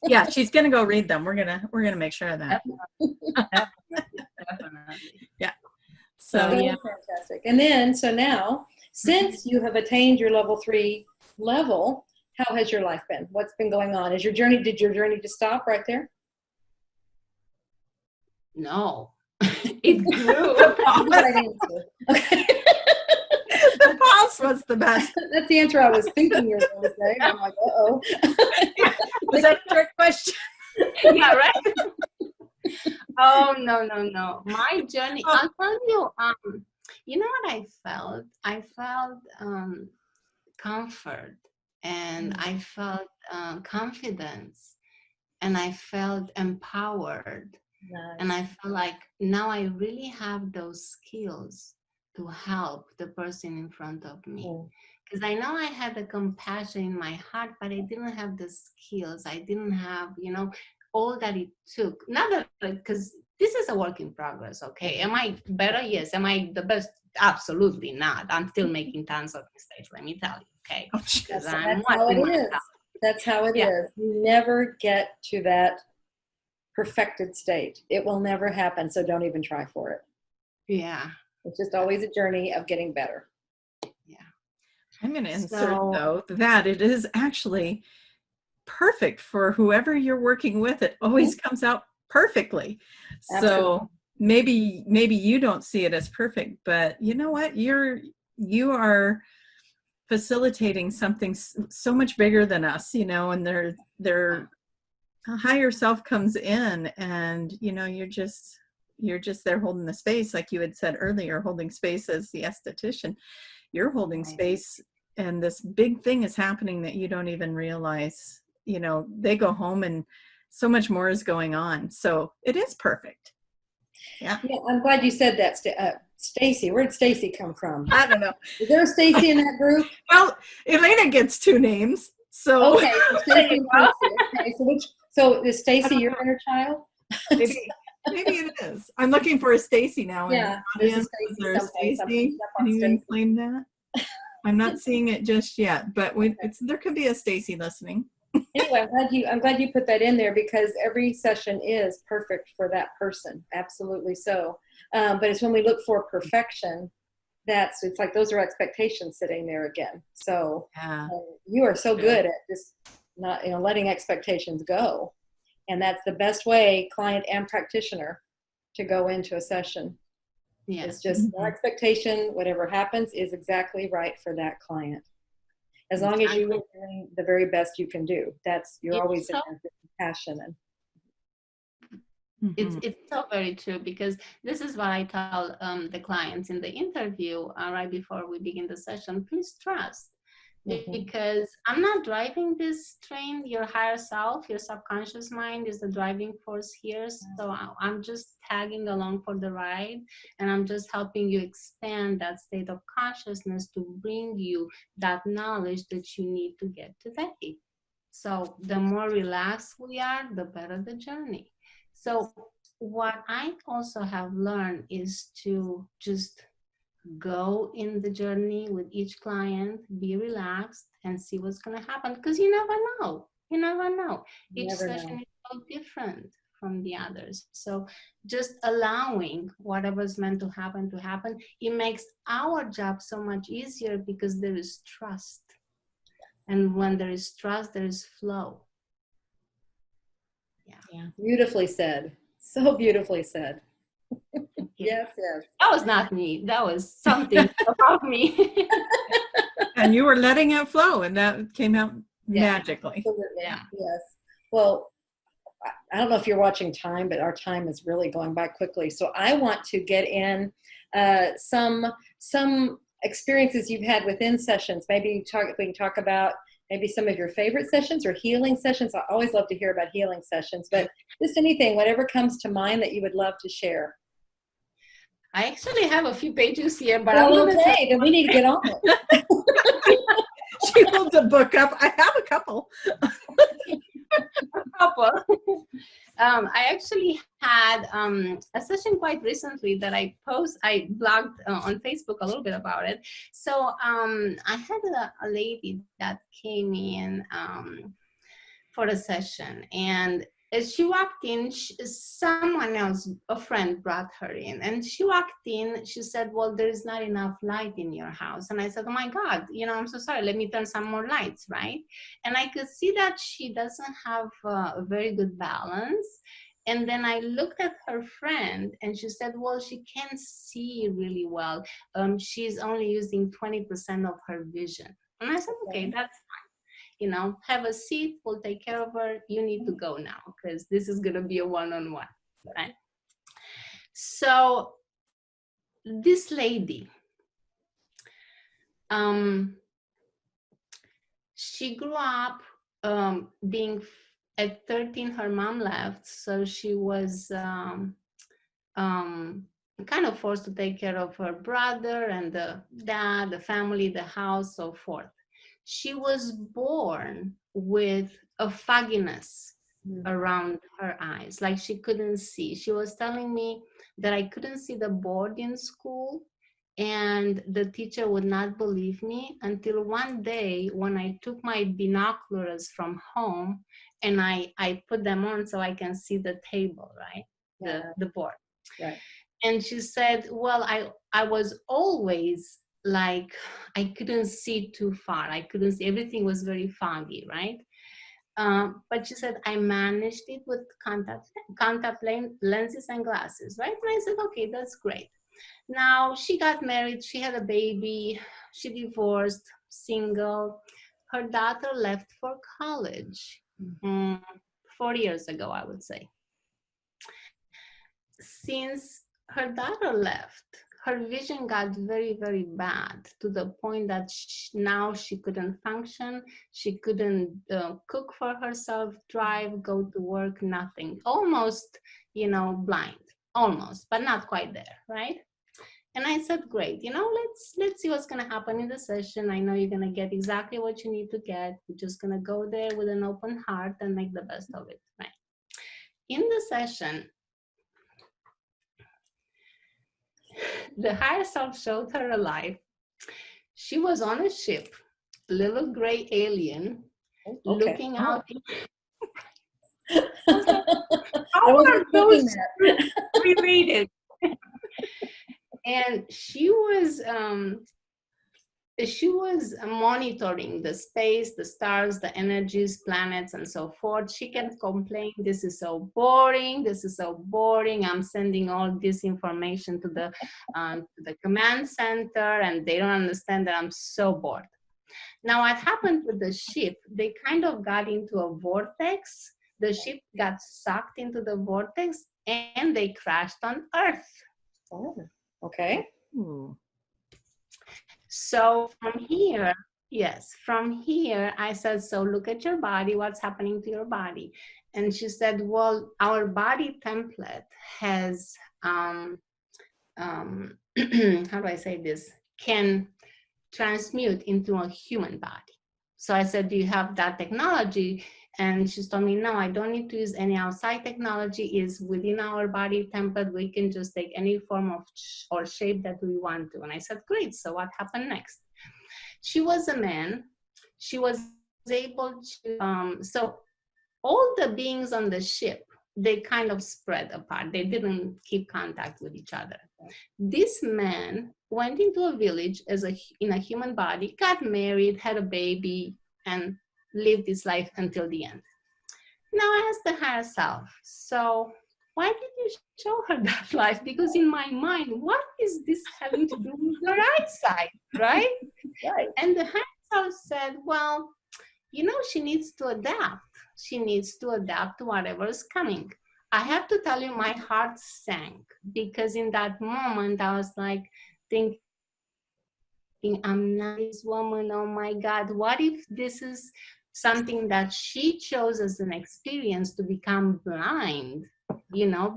Yeah, she's going to go read them. We're gonna make sure of that. Definitely. Yeah. So yeah, fantastic. And then, so now, since you have attained your level 3 level, how has your life been? What's been going on? Did your journey just stop right there? No, it grew. Okay. The pause was the best. That's the answer I was thinking you were going to say. I'm like, uh-oh. Was that a trick question? Yeah, right? Oh, no. My journey, I'll tell you, you know what I felt? I felt comfort, and I felt confidence, and I felt empowered. Nice. And I felt like now I really have those skills to help the person in front of me. Because I know I had the compassion in my heart, but I didn't have the skills. I didn't have, all that it took. Not that, because this is a work in progress, okay? Am I better? Yes. Am I the best? Absolutely not. I'm still making tons of mistakes, let me tell you, okay? Because That's how it is. That's how it is. You never get to that perfected state. It will never happen, so don't even try for it. Yeah. It's just always a journey of getting better. Yeah. I'm going to insert, though, that it is actually perfect for whoever you're working with. It always comes out perfectly. Absolutely. So maybe you don't see it as perfect, but you know what? You are facilitating something so much bigger than us, and their higher self comes in, and you're just there holding the space, like you had said earlier, holding space as the esthetician. You're holding space, and this big thing is happening that you don't even realize. They go home and so much more is going on. So it is perfect. Yeah, I'm glad you said that. Stacy, where did Stacy come from? I don't know. Is there a Stacy in that group? Well, Elena gets 2 names. So okay, so Stacy and Stacy. Okay, so is Stacy your inner child? Maybe it is. I'm looking for a Stacy now. Yeah, there's a Stacy. Anyone claim that? I'm not seeing it just yet, but there could be a Stacy listening. Anyway, I'm glad you put that in there, because every session is perfect for that person. Absolutely so. But it's when we look for perfection, it's like those are expectations sitting there again. So you are so good at just not letting expectations go, and that's the best way, client and practitioner, to go into a session. Yeah, it's just no expectation. Whatever happens is exactly right for that client. As long as you are doing the very best you can do, you're always in compassion. And it's so very true, because this is what I tell the clients in the interview right before we begin the session. Please trust, because I'm not driving this train. Your higher self, your subconscious mind, is the driving force here. So I'm just tagging along for the ride, and I'm just helping you expand that state of consciousness to bring you that knowledge that you need to get today. So the more relaxed we are, the better the journey. So what I also have learned is to just go in the journey with each client, be relaxed, and see what's going to happen, because you never know. You never know. Each session is so different from the others. So just allowing whatever's meant to happen, it makes our job so much easier, because there is trust. And when there is trust, there is flow. Yeah. Beautifully said. So beautifully said. Yes. That was not me. That was something about me. And you were letting it flow, and that came out magically. Absolutely. Yeah. Yes. Well, I don't know if you're watching time, but our time is really going by quickly. So I want to get in some experiences you've had within sessions. Maybe we can talk about maybe some of your favorite sessions or healing sessions. I always love to hear about healing sessions, but just anything, whatever comes to mind that you would love to share. I actually have a few pages here, but okay, then we need to get on it. She holds a book up. I have a couple. I actually had a session quite recently that I blogged on Facebook a little bit about it. So I had a lady that came in for a session, and as she walked in, someone else, a friend, brought her in, and she walked in. She said, well, there's not enough light in your house. And I said, oh my God, I'm so sorry, let me turn some more lights, right? And I could see that she doesn't have a very good balance. And then I looked at her friend, and she said, well, she can't see really well. She's only using 20% of her vision. And I said, okay, that's fine. Have a seat, we'll take care of her. You need to go now, because this is going to be a one-on-one, right? So this lady, she grew up being, at 13, her mom left. So she was kind of forced to take care of her brother and the dad, the family, the house, so forth. She was born with a fogginess around her eyes, like she couldn't see. She was telling me that I couldn't see the board in school, and the teacher would not believe me until one day when I took my binoculars from home and I put them on so I can see the table, right? The board. Right. And she said, well, I was always like, I couldn't see too far. I couldn't see, everything was very foggy, right? But she said, I managed it with contact lenses and glasses, right? And I said, okay, that's great. Now she got married, she had a baby, she divorced, single. Her daughter left for college 4 years ago, I would say. Since her daughter left, her vision got very, very bad to the point that now she couldn't function. She couldn't cook for herself, drive, go to work, nothing. Almost, blind, almost, but not quite there, right? And I said, great, let's see what's going to happen in the session. I know you're going to get exactly what you need to get. You're just going to go there with an open heart and make the best of it, right? In the session, the higher self showed her alive. She was on a ship, little gray alien, looking out. How are those related? And she was monitoring the space, the stars, the energies, planets, and so forth. She kept complaining, this is so boring, this is so boring. I'm sending all this information to the command center, and they don't understand that I'm so bored. Now, what happened with the ship, they kind of got into a vortex. The ship got sucked into the vortex, and they crashed on Earth. Oh, okay. Ooh. So from here, I said, so look at your body, what's happening to your body? And she said, well, our body template has, how do I say this, can transmute into a human body. So I said, do you have that technology? And she told me, no, I don't need to use any outside technology. It's within our body template. We can just take any form of or shape that we want to. And I said, great. So what happened next? She was a man. She was able to, so all the beings on the ship, they kind of spread apart. They didn't keep contact with each other. This man went into a village in a human body, got married, had a baby, and lived his life until the end. Now I asked the higher self, so why did you show her that life? Because in my mind, what is this having to do with her eyesight, right? Right. And the higher self said, well, she needs to adapt. She needs to adapt to whatever is coming. I have to tell you, my heart sank, because in that moment I was like thinking, I'm not this woman, oh my God, what if this is something that she chose as an experience to become blind,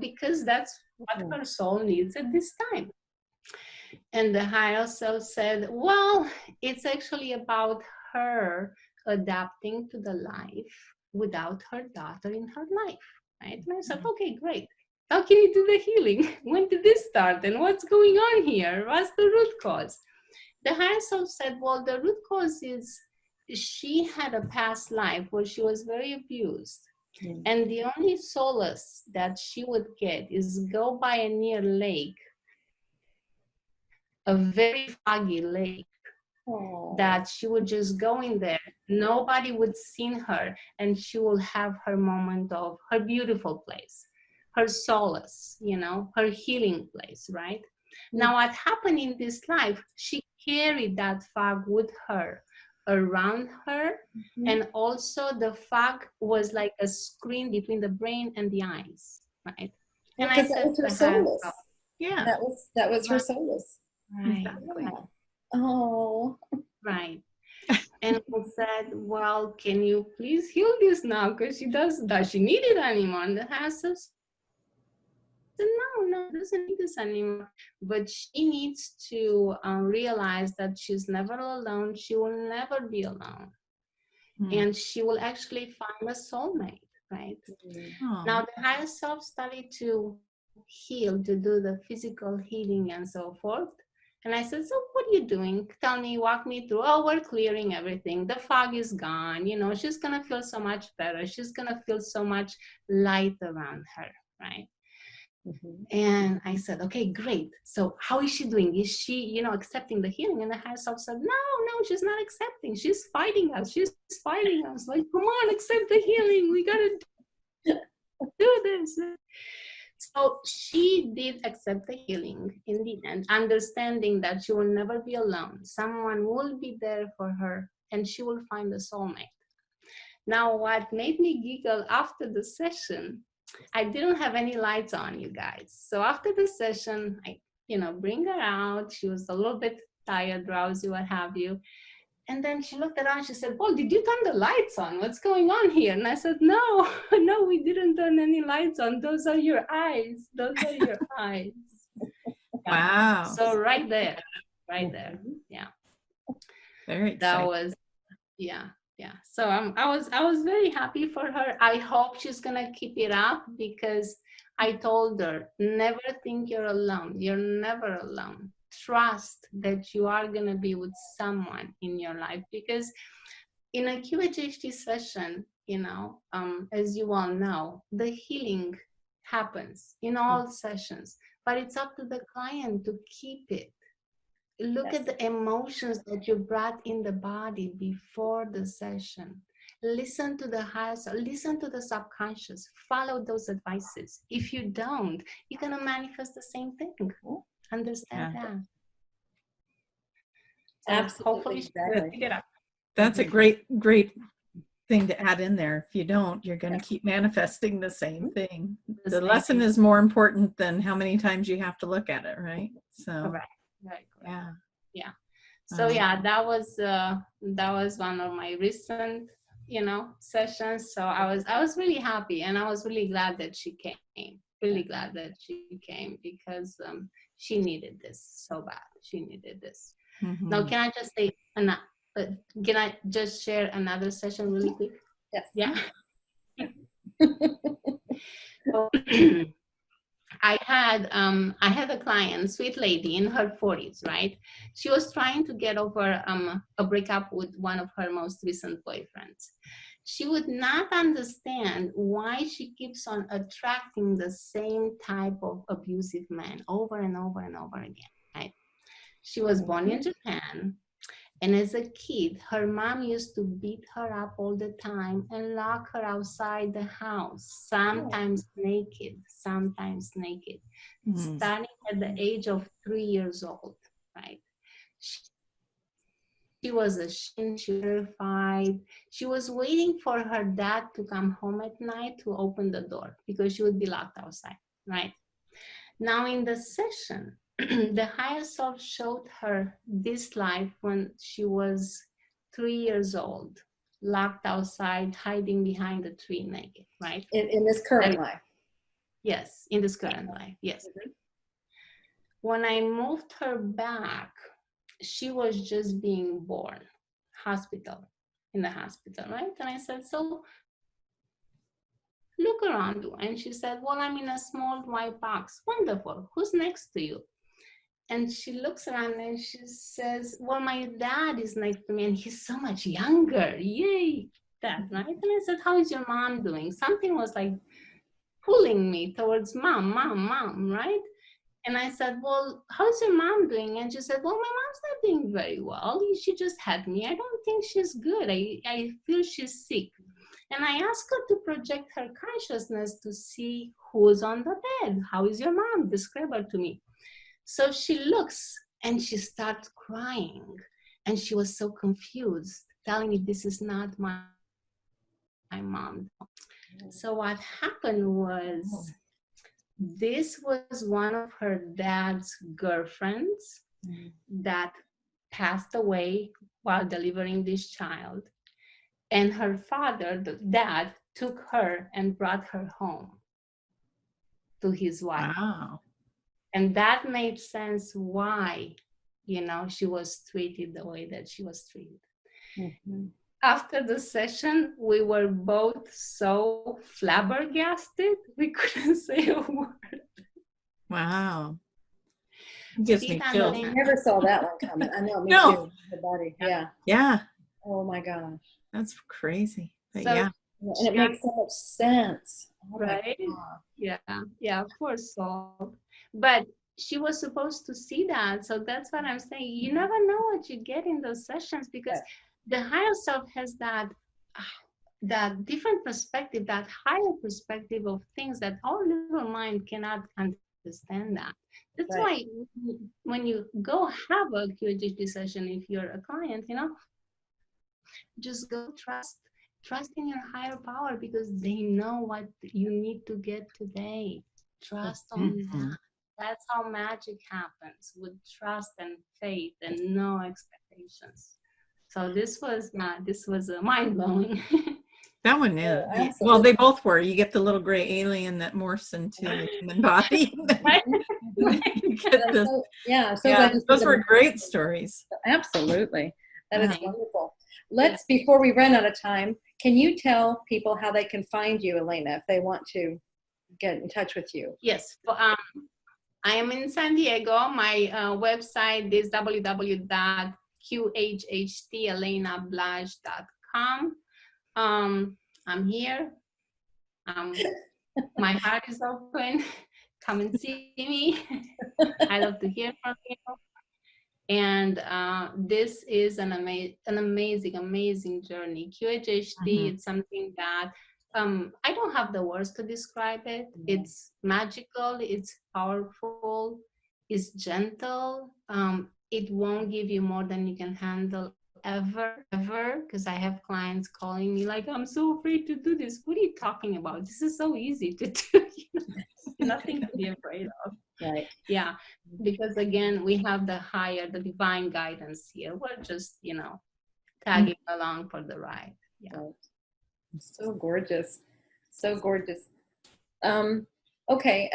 because that's what her soul needs at this time. And the higher self said, well, it's actually about her adapting to the life without her daughter in her life, right? And I said, okay, great. How can you do the healing? When did this start? And what's going on here? What's the root cause? The higher self said, well, the root cause is she had a past life where she was very abused. And the only solace that she would get is go by a near lake, a very foggy lake, that she would just go in there. Nobody would see her, and she will have her moment of her beautiful place, her solace, her healing place, right? Now, what happened in this life, she carried that fog with her, around her, and also the fog was like a screen between the brain and the eyes, right? And I said, her solace. Yeah, that was her solace. Right. Yeah. Oh, right. And I said, well, can you please heal this now? Because does she need it anymore? And the higher self said, no, doesn't need this anymore. But she needs to realize that she's never alone. She will never be alone. And she will actually find a soulmate, right? Now, the higher self started to heal, to do the physical healing and so forth. And I said, so what are you doing? Tell me, walk me through. Oh, we're clearing everything. The fog is gone. You know, she's going to feel so much better. She's going to feel so much light around her, right? And I said, okay, great. So how is she doing? Is she, you know, accepting the healing? And the higher self said, no, she's not accepting. She's fighting us. She's fighting us. Like, come on, accept the healing. We got to do this. So she did accept the healing in the end, understanding that she will never be alone. Someone will be there for her and she will find a soulmate. Now, what made me giggle after the session, I didn't have any lights on, you guys. So after the session, I, you know, bring her out. She was a little bit tired, drowsy, what have you. And then she looked around, she said, well, did you turn the lights on? What's going on here? And I said, no, we didn't turn any lights on. Those are your eyes. Those are your eyes. Wow. So right there. Yeah. Very exciting. That was, yeah. So I was very happy for her. I hope she's going to keep it up, because I told her, never think you're alone. You're never alone. Trust that you are going to be with someone in your life, because in a QHHT session, you know, as you all know, the healing happens in all sessions, but it's up to the client to keep it. Look at the emotions that you brought in the body before the session. Listen to the higher self, listen to the subconscious, follow those advices. If you don't, you're going to manifest the same thing. Understand that? Absolutely. Hopefully, Exactly. pick it up. That's a great thing to add in there. If you don't, you're going to keep manifesting the same thing. The lesson is more important than how many times you have to look at it, right? So, right. Yeah. So that was one of my recent, you know, sessions. So I was really happy, and I was really glad that she came. Really glad that she came, because she needed this so bad. She needed this. Now, can I just say, can I just share another session really quick? Yes. Yeah. I had a client, sweet lady in her 40s, right? She was trying to get over a breakup with one of her most recent boyfriends. She would not understand why she keeps on attracting the same type of abusive men over and over and over again, right? She was born in Japan. And as a kid, her mom used to beat her up all the time and lock her outside the house, sometimes naked. Starting at the age of 3 years old, right? She was ashamed, she was terrified. She was waiting for her dad to come home at night to open the door, because she would be locked outside, right? Now in the session, the higher self showed her this life when she was 3 years old, locked outside, hiding behind a tree naked, right? In this current life. Yes, in this current life, yes. When I moved her back, she was just being born, in the hospital, right? And I said, so look around you. And she said, well, I'm in a small white box. Wonderful. Who's next to you? And she looks around and she says, well, my dad is next to me and he's so much younger. Yay, that, right? And I said, how is your mom doing? Something was like pulling me towards mom, right? And I said, well, how's your mom doing? And she said, well, my mom's not doing very well. She just had me. I don't think she's good. I feel she's sick. And I asked her to project her consciousness to see who's on the bed. How is your mom? Describe her to me. So she looks and she starts crying. And she was so confused, telling me this is not my mom. So what happened was, this was one of her dad's girlfriends that passed away while delivering this child. And her father, the dad, took her and brought her home. to his wife. Wow. And that made sense why, she was treated the way that she was treated. Mm-hmm. After the session, we were both so flabbergasted, we couldn't say a word. Wow. It gives me Tita chills. I Elena. never saw that one coming. I know, me No. too. The body, yeah. Yeah. Oh my gosh. That's crazy. But So, yeah. And it makes so much sense. Oh my right? God. Yeah, of course. So, but she was supposed to see that. So that's what I'm saying. You never know what you get in those sessions, because the higher self has that different perspective, that higher perspective of things that our little mind cannot understand that. That's why when you go have a QHHT session, if you're a client, just go trust in your higher power, because they know what you need to get today. Trust on that. That's how magic happens, with trust and faith and no expectations. So this was mind-blowing. That one is. Yeah, Well, they both were. You get the little gray alien that morphs into the human body. You get this. Those were great stories. Absolutely. That is wonderful. Before we run out of time, can you tell people how they can find you, Elena, if they want to get in touch with you? Yes. I am in San Diego. My website is www.QHHTelenablaj.com. I'm here. My heart is open. Come and see me. I love to hear from you. And this is an amazing journey. QHHT, it's something that I don't have the words to describe it. It's magical, it's powerful, it's gentle. It won't give you more than you can handle ever, because I have clients calling me like, I'm so afraid to do this. What are you talking about? This is so easy to do. Nothing to be afraid of. Right. Yeah, because again, we have the divine guidance here. We're just, tagging along for the ride. Yeah. Right. So gorgeous. So gorgeous. Okay.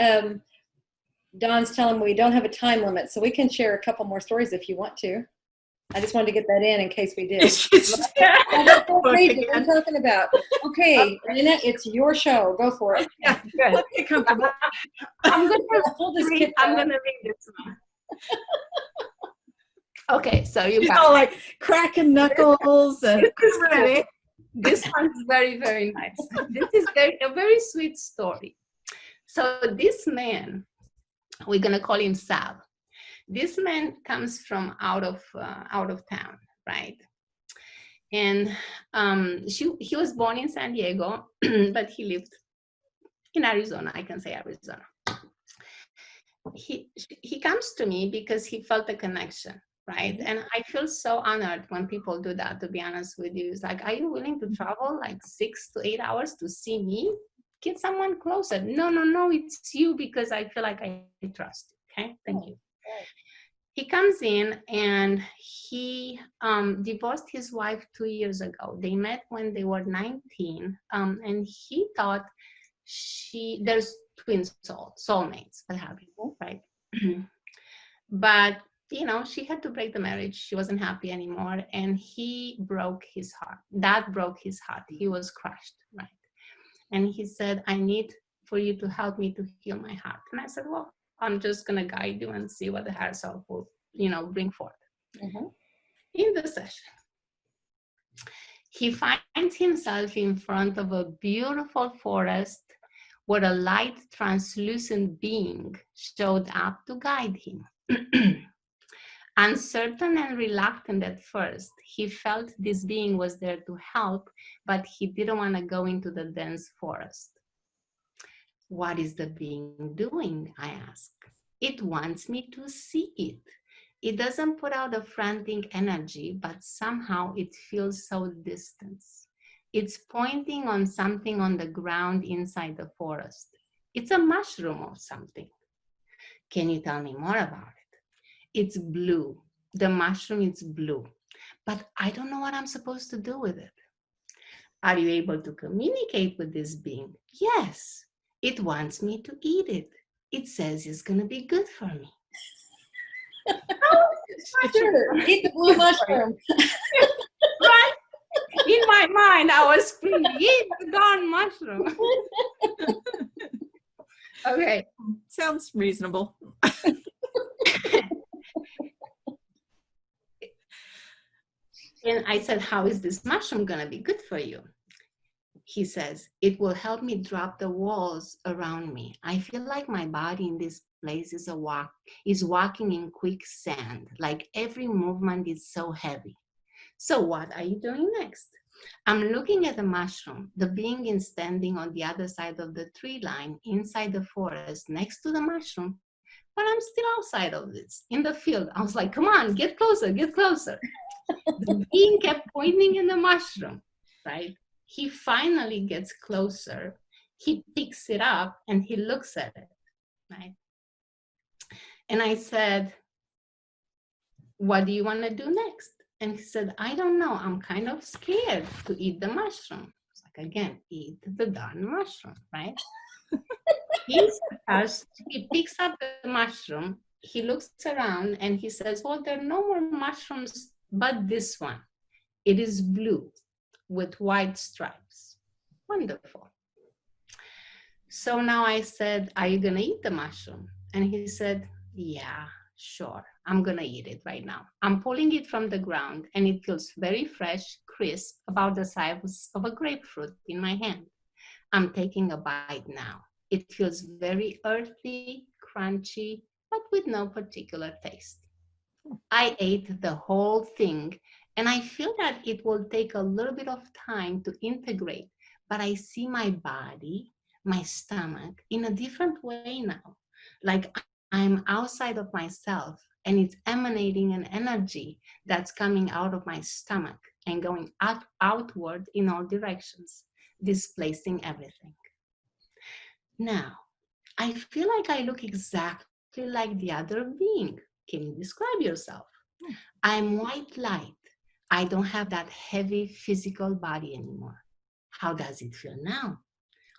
Don's telling me we don't have a time limit, so we can share a couple more stories if you want to. I just wanted to get that in case we did. What I'm talking about. Okay, Elena, it's your show. Go for it. Yeah, good. Get comfortable. I'm gonna read this one. Okay, so you got like cracking knuckles and ready. This one's very, very nice. This is a very sweet story. So this man, we're gonna call him Sal. This man comes from out of town, right? And he was born in San Diego, but he lived in Arizona. I can say Arizona. He comes to me because he felt a connection, right? And I feel so honored when people do that, to be honest with you. It's like, are you willing to travel like 6 to 8 hours to see me? Get someone closer. No, it's you, because I feel like I trust you. Okay, thank you. He comes in and he divorced his wife 2 years ago. They met when they were 19, and he thought there's twin soulmates, what have you, right? But she had to break the marriage. She wasn't happy anymore, and he broke his heart. That broke his heart. He was crushed, right? And he said, I need for you to help me to heal my heart. And I said, well, I'm just going to guide you and see what the higher self will, bring forth. In the session, he finds himself in front of a beautiful forest where a light, translucent being showed up to guide him. Uncertain and reluctant at first, he felt this being was there to help, but he didn't want to go into the dense forest. What is the being doing? I asked. It wants me to see it. It doesn't put out a frantic energy, but somehow it feels so distant. It's pointing on something on the ground inside the forest. It's a mushroom or something. Can you tell me more about it? It's blue. The mushroom is blue, but I don't know what I'm supposed to do with it. Are you able to communicate with this being? Yes. It wants me to eat it. It says it's going to be good for me. Sure, eat the blue mushroom. Right? In my mind, I was screaming, eat the darn mushroom. Okay. Sounds reasonable. And I said, how is this mushroom going to be good for you? He says, it will help me drop the walls around me. I feel like my body in this place is walking in quicksand. Like every movement is so heavy. So what are you doing next? I'm looking at the mushroom. The being is standing on the other side of the tree line inside the forest next to the mushroom. But I'm still outside of this, in the field. I was like, come on, get closer, get closer. The being kept pointing in the mushroom, right? He finally gets closer. He picks it up and he looks at it, right? And I said, what do you want to do next? And he said, I don't know. I'm kind of scared to eat the mushroom. It's like, again, eat the darn mushroom, right? He picks up the mushroom. He looks around and he says, well, there are no more mushrooms but this one. It is blue with white stripes. Wonderful. So now I said, are you going to eat the mushroom? And he said, yeah, sure. I'm going to eat it right now. I'm pulling it from the ground and it feels very fresh, crisp, about the size of a grapefruit in my hand. I'm taking a bite now. It feels very earthy, crunchy, but with no particular taste. I ate the whole thing and I feel that it will take a little bit of time to integrate, but I see my body, my stomach in a different way now. Like I'm outside of myself and it's emanating an energy that's coming out of my stomach and going outward in all directions, displacing everything. Now, I feel like I look exactly like the other being. Can you describe yourself? I'm white light. I don't have that heavy physical body anymore. How does it feel now?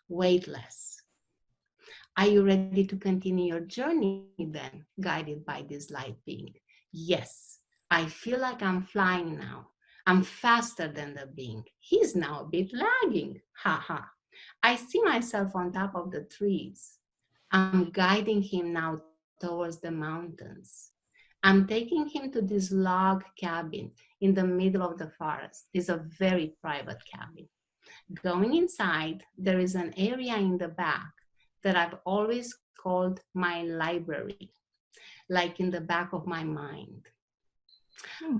Weightless. Are you ready to continue your journey then, guided by this light being? Yes, I feel like I'm flying now. I'm faster than the being. He's now a bit lagging. Ha ha. I see myself on top of the trees. I'm guiding him now towards the mountains. I'm taking him to this log cabin in the middle of the forest. It's a very private cabin. Going inside, there is an area in the back that I've always called my library, like in the back of my mind.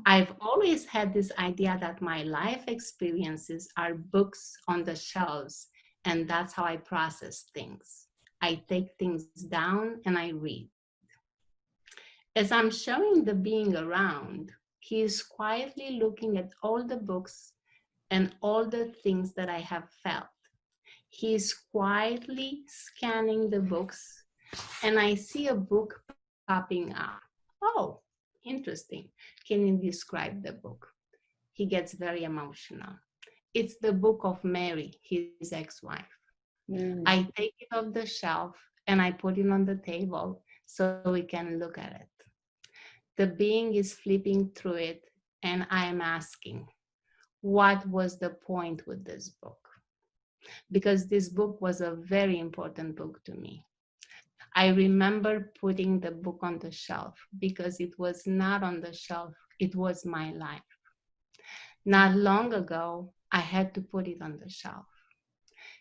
I've always had this idea that my life experiences are books on the shelves, and that's how I process things. I take things down and I read. As I'm showing the being around, he is quietly looking at all the books and all the things that I have felt. He is quietly scanning the books, and I see a book popping up. Oh, interesting. Can you describe the book? He gets very emotional. It's the book of Mary, his ex-wife. I take it off the shelf and I put it on the table so we can look at it. The being is flipping through it and I am asking, what was the point with this book? Because this book was a very important book to me. I remember putting the book on the shelf because it was not on the shelf, it was my life. Not long ago, I had to put it on the shelf.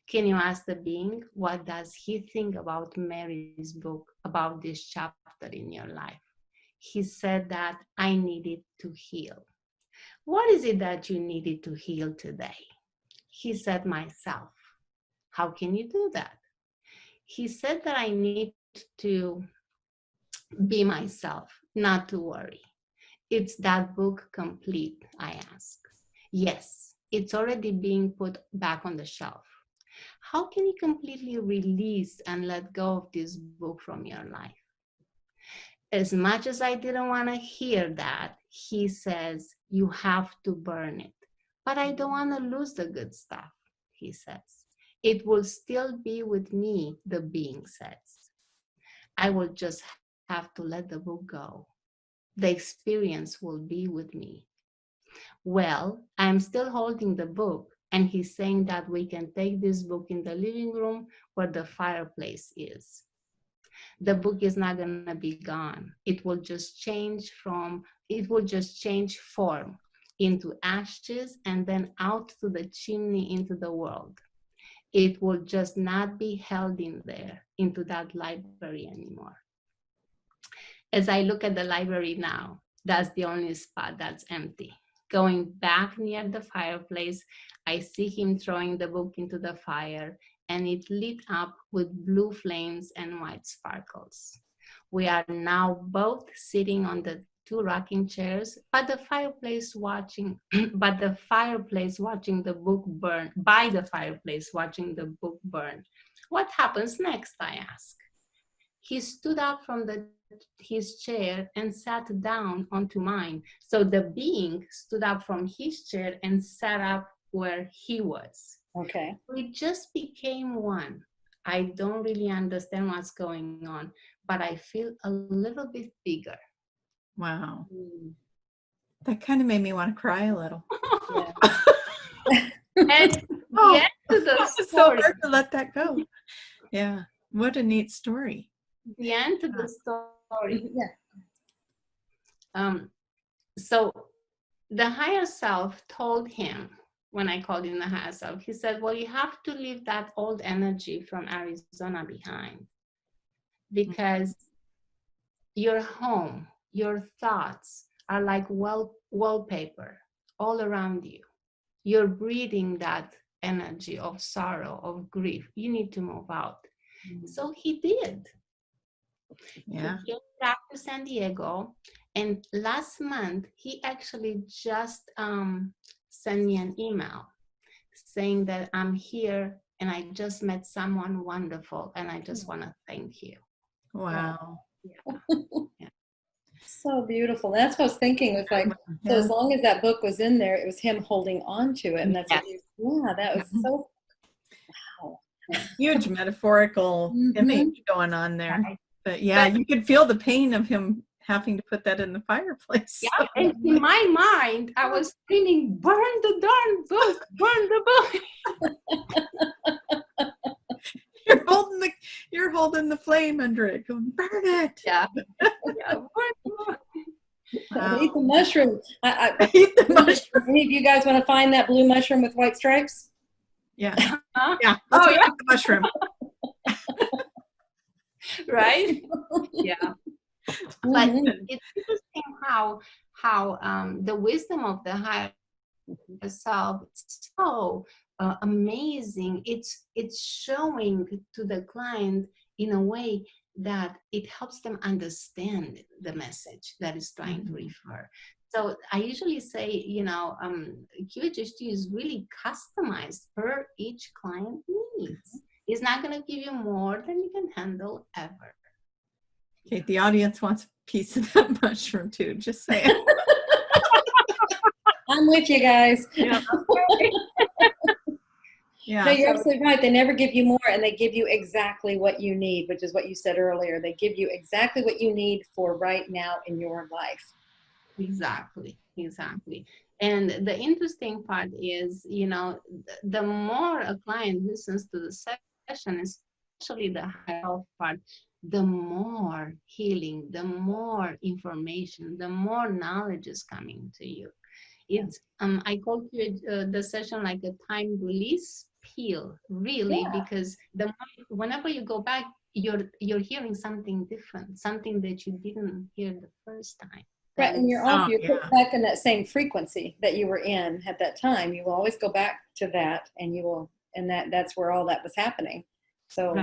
Can you ask the being, what does he think about Mary's book, about this chapter in your life? He said that I needed to heal. What is it that you needed to heal today? He said, myself. How can you do that? He said that I need to be myself, not to worry. Is that book complete? I ask. Yes, it's already being put back on the shelf. How can you completely release and let go of this book from your life? As much as I didn't want to hear that, he says, you have to burn it. But I don't want to lose the good stuff, he says. It will still be with me, the being says. I will just have to let the book go. The experience will be with me. Well, I'm still holding the book, and he's saying that we can take this book in the living room where the fireplace is. The book is not going to be gone. It will just change form into ashes and then out to the chimney into the world. It will just not be held in there into that library anymore. As I look at the library now, that's the only spot that's empty. Going back near the fireplace, I see him throwing the book into the fire, and it lit up with blue flames and white sparkles. We are now both sitting on the 2 rocking chairs, but the fireplace watching the book burn, by the fireplace watching the book burn. What happens next, I ask. He stood up from his chair and sat down onto mine. So the being stood up from his chair and sat up where he was. Okay. We just became one. I don't really understand what's going on, but I feel a little bit bigger. Wow. That kind of made me want to cry a little. Yeah. And the end to the It's story. so hard to let that go. Yeah. What a neat story. The end to the story. Yeah. So the higher self told him, when I called him the higher self, he said, well, you have to leave that old energy from Arizona behind, because your home, your thoughts are like wallpaper all around you. You're breathing that energy of sorrow, of grief. You need to move out. So he did. Yeah. He came back to San Diego, and last month he actually just sent me an email saying that I'm here and I just met someone wonderful and I just want to thank you. Wow. Yeah. So beautiful. That's what I was thinking. Was like, so as long as that book was in there, it was him holding on to it, and that's Yes. that was so wow. Huge metaphorical image going on there. Right. But yeah, you could feel the pain of him having to put that in the fireplace. Yeah, and in my mind, I was screaming, burn the darn book, burn the book. You're holding the flame under it, going, burn it. Yeah, burn the book. Wow. Eat the mushroom. Eat the mushroom. Any of you guys want to find that blue mushroom with white stripes? Yeah. Huh? Yeah. Let's eat the mushroom. Right? Yeah. But it's interesting how the wisdom of the higher self is so amazing. It's showing to the client in a way that it helps them understand the message that is trying to refer. So I usually say, QHHT is really customized per each client needs. It's not going to give you more than you can handle ever. Okay, the audience wants a piece of that mushroom too, just saying. I'm with you guys. Yeah. No, you're absolutely right. They never give you more, and they give you exactly what you need, which is what you said earlier. They give you exactly what you need for right now in your life. Exactly. And the interesting part is, the more a client listens to the session, especially the high health part, the more healing, the more information, the more knowledge is coming to you. It's I call the session like a time release peel, really, because whenever you go back, you're hearing something different, something that you didn't hear the first time. Right, and you're put back in that same frequency that you were in at that time. You will always go back to that, and that's where all that was happening. So,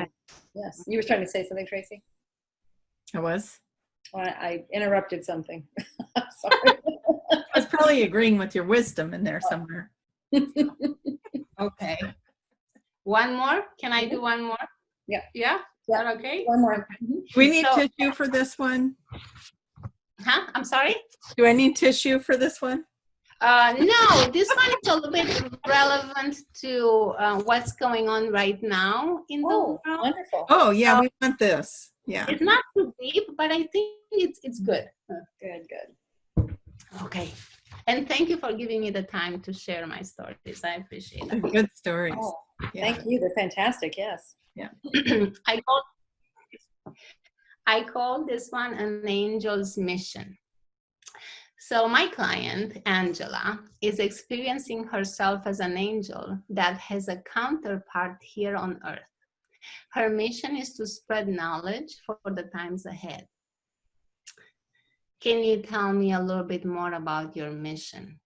yes, you were trying to say something, Tracy? I was. Well, I interrupted something. Sorry. I was probably agreeing with your wisdom in there somewhere. Okay. One more? Can I do one more? Yeah. Yeah? Is that okay? One more. Do we need tissue for this one? Huh? I'm sorry? Do I need tissue for this one? No, this one is a little bit relevant to what's going on right now in the world. Wonderful. Oh, yeah, we want this. Yeah. It's not too deep, but I think it's good. Good, good. Okay. And thank you for giving me the time to share my stories. I appreciate They're it. good stories. Oh, Yeah. thank you. They're fantastic. Yes. Yeah. I call this one an angel's mission. So my client, Angela, is experiencing herself as an angel that has a counterpart here on earth. Her mission is to spread knowledge for the times ahead. Can you tell me a little bit more about your mission?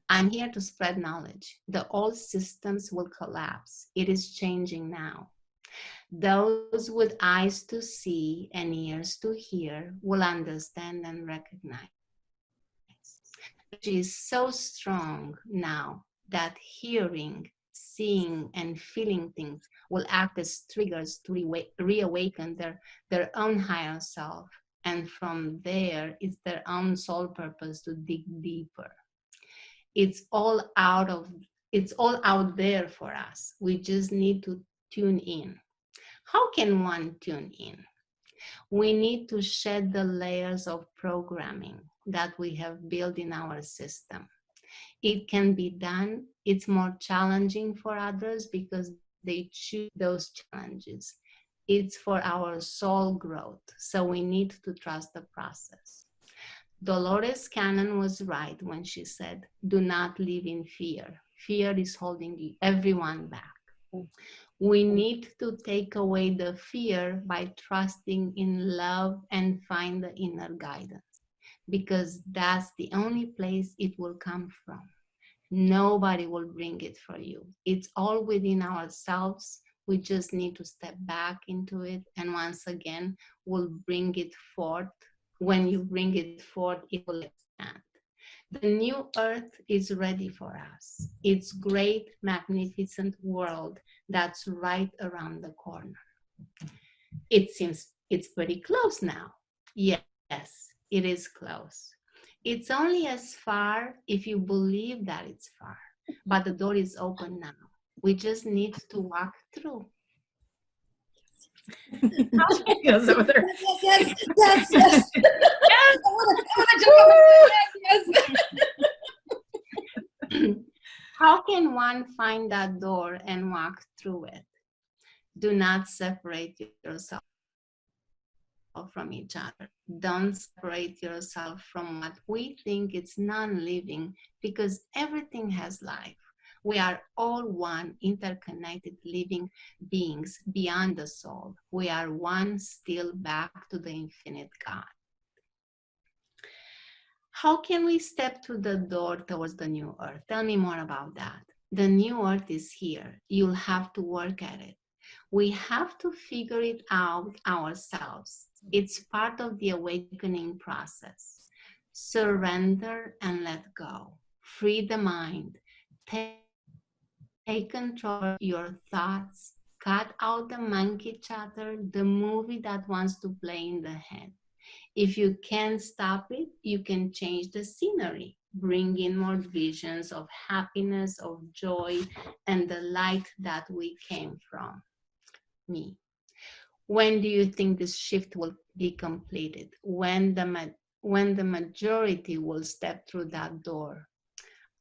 I'm here to spread knowledge. The old systems will collapse. It is changing now. Those with eyes to see and ears to hear will understand and recognize. She is so strong now that hearing, seeing, and feeling things will act as triggers to reawaken their own higher self. And from there, it's their own soul purpose to dig deeper. It's all out there for us. We just need to tune in. How can one tune in? We need to shed the layers of programming that we have built in our system. It can be done. It's more challenging for others because they choose those challenges. It's for our soul growth, so we need to trust the process. Dolores Cannon was right when she said, do not live in fear. Fear is holding everyone back. We need to take away the fear by trusting in love and find the inner guidance, because that's the only place it will come from. Nobody will bring it for you. It's all within ourselves. We just need to step back into it. And once again, we'll bring it forth. When you bring it forth, it will expand. The new earth is ready for us. It's great, magnificent world that's right around the corner. It seems it's pretty close now. Yes, it is close. It's only as far if you believe that it's far, but the door is open now. We just need to walk through. Yes, over there. Yes, yes, yes. I want to jump up and say yes. How can one find that door and walk through it? Do not separate yourself from each other. Don't separate yourself from what we think is non-living, because everything has life. We are all one, interconnected living beings beyond the soul. We are one, still back to the infinite God. How can we step through the door towards the new earth? Tell me more about that. The new earth is here. You'll have to work at it. We have to figure it out ourselves. It's part of the awakening process. Surrender and let go. Free the mind. Take control of your thoughts. Cut out the monkey chatter, the movie that wants to play in the head. If you can't stop it, you can change the scenery. Bring in more visions of happiness, of joy, and the light that we came from. Me. When do you think this shift will be completed? When the majority will step through that door?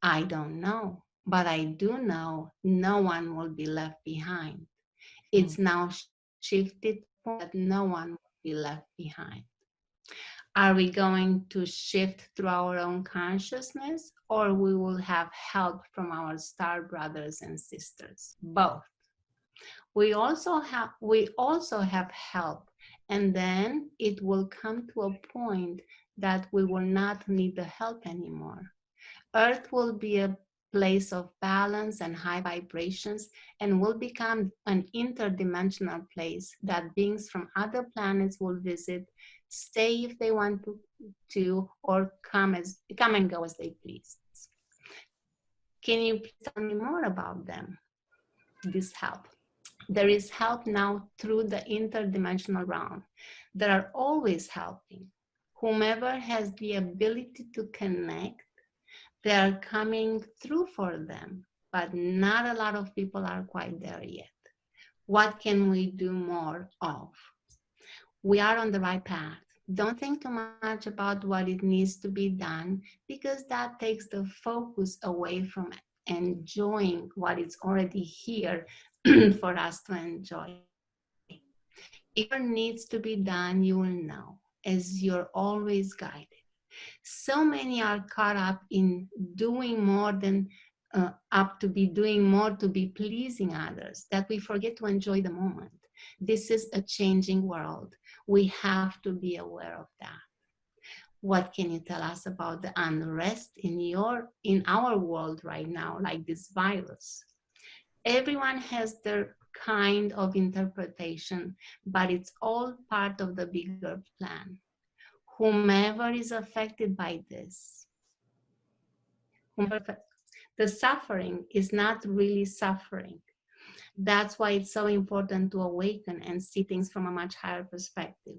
I don't know, but I do know no one will be left behind. It's now shifted that no one will be left behind. Are we going to shift through our own consciousness, or we will have help from our star brothers and sisters? Both. We also have help, and then it will come to a point that we will not need the help anymore. Earth will be a place of balance and high vibrations, and will become an interdimensional place that beings from other planets will visit, stay if they want to, or come and go as they please. Can you please tell me more about them? This help. There is help now through the interdimensional realm. They are always helping. Whomever has the ability to connect, They're coming through for them, but not a lot of people are quite there yet. What can we do more of? We are on the right path. Don't think too much about what it needs to be done, because that takes the focus away from enjoying what is already here for us to enjoy. If it needs to be done, you will know, as you're always guided. So many are caught up in doing more than doing more to be pleasing others, that we forget to enjoy the moment. This is a changing world. We have to be aware of that. What can you tell us about the unrest in our world right now, like this virus? Everyone has their kind of interpretation, but it's all part of the bigger plan. Whomever is affected by this, the suffering is not really suffering. That's why it's so important to awaken and see things from a much higher perspective,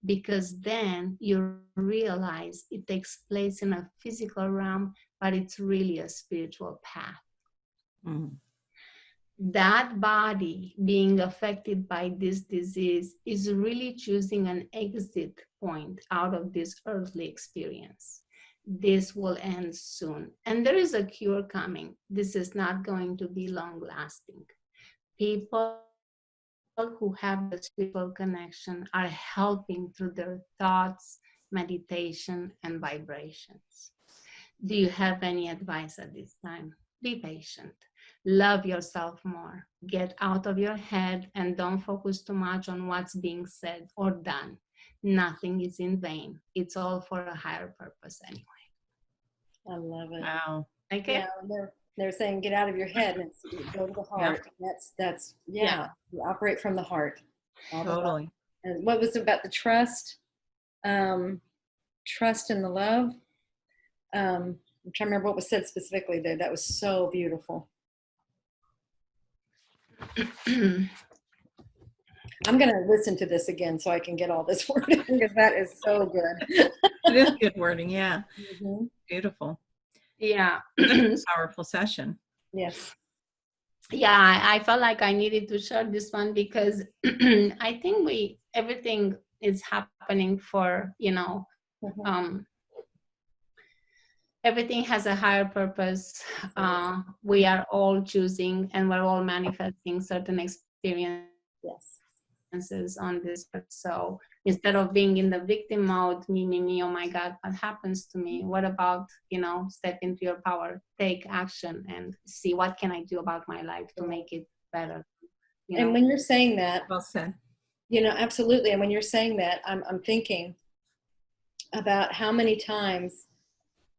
because then you realize it takes place in a physical realm, but it's really a spiritual path. Mm. That body being affected by this disease is really choosing an exit point out of this earthly experience. This will end soon, and there is a cure coming. This is not going to be long lasting. People who have the spiritual connection are helping through their thoughts, meditation, and vibrations. Do you have any advice at this time? Be patient. Love yourself more. Get out of your head and don't focus too much on what's being said or done. Nothing is in vain. It's all for a higher purpose anyway. I love it. Wow. Okay? Yeah, they're saying get out of your head and go to the heart. Yeah. That's you operate from the heart. Totally. And what was it about the trust? Trust in the love. I'm trying to remember what was said specifically there. That was so beautiful. I'm going to listen to this again so I can get all this wording, because that is so good. It is good wording. Yeah. Mm-hmm. Yeah. Beautiful. Powerful session. Yes. Yeah, I felt like I needed to share this one because I think everything is happening for, everything has a higher purpose. We are all choosing and we're all manifesting certain experiences on this earth. So instead of being in the victim mode, me, oh my God, what happens to me? What about, step into your power, take action and see what can I do about my life to make it better. And when you're saying that, Well said. Absolutely. And when you're saying that, I'm thinking about how many times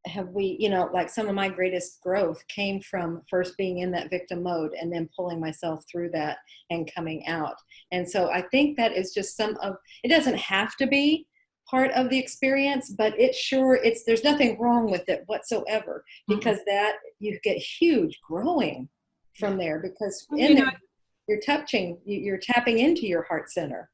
have we, like some of my greatest growth came from first being in that victim mode and then pulling myself through that and coming out. And so I think that is just it doesn't have to be part of the experience, but there's nothing wrong with it whatsoever, because that you get huge growing from there, because you're tapping into your heart center.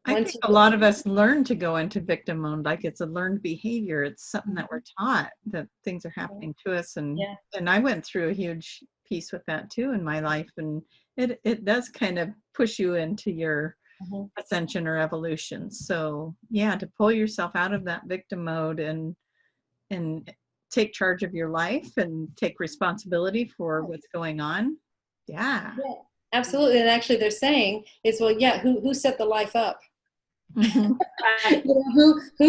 I think a lot of us learn to go into victim mode, like it's a learned behavior. It's something that we're taught, that things are happening to us. And I went through a huge piece with that too in my life. And it does kind of push you into your ascension or evolution. So yeah, to pull yourself out of that victim mode and take charge of your life and take responsibility for what's going on. Yeah. Absolutely. And actually they're saying is, well, who set the life up? Who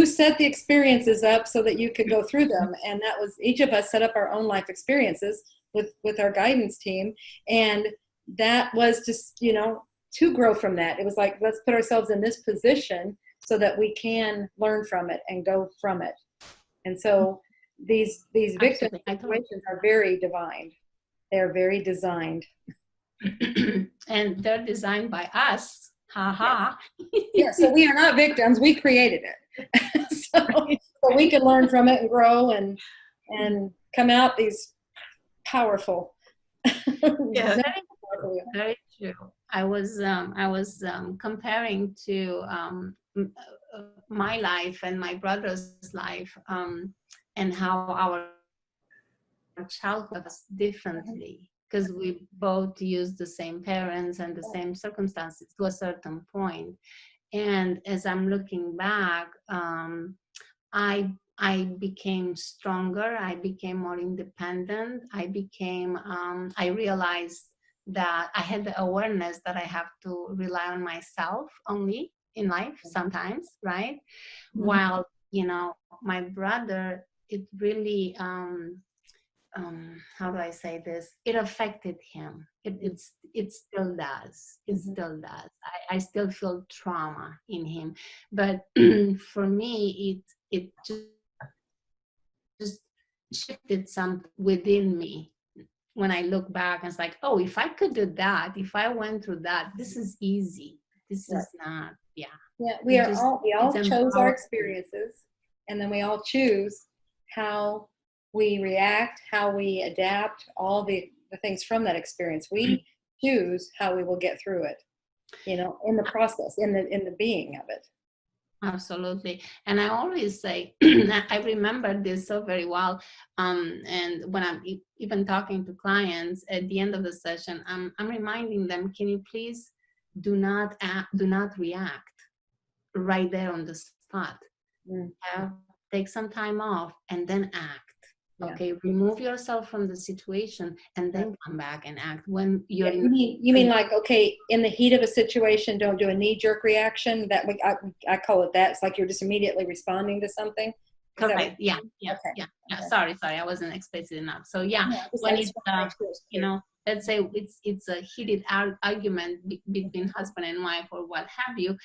set the experiences up so that you could go through them? And that was, each of us set up our own life experiences with our guidance team, and that was just to grow from that. It was like, let's put ourselves in this position so that we can learn from it and go from it. And so these victim situations are very divine. They're very designed. And they're designed by us. So we are not victims, we created it. so we can learn from it and grow and come out these powerful. Very true. I was comparing to my life and my brother's life, and how our childhood differently because we both used the same parents and the same circumstances to a certain point. And as I'm looking back, I became stronger. I became more independent. I realized that I had the awareness that I have to rely on myself only in life sometimes, right? Mm-hmm. While, my brother, it really, how do I say this? It affected him. It still does. It still does. I still feel trauma in him. But for me, it just shifted something within me. When I look back, it's like, oh, if I could do that, if I went through that, this is easy. This is not, Yeah, we all chose our experiences, and then we all choose how we react, how we adapt, all the things from that experience. We choose how we will get through it, in the process, in the being of it. Absolutely. And I always say, I remember this so very well. And when I'm even talking to clients at the end of the session, I'm reminding them, can you please do not react right there on the spot. Take some time off and then act. Okay, remove yourself from the situation and then come back and act when you're you mean like, okay, in the heat of a situation, don't do a knee-jerk reaction. That I call it that. It's like you're just immediately responding to something. Correct. Yeah. Sorry, I wasn't explicit enough. So when it's let's say it's a heated argument between husband and wife or what have you.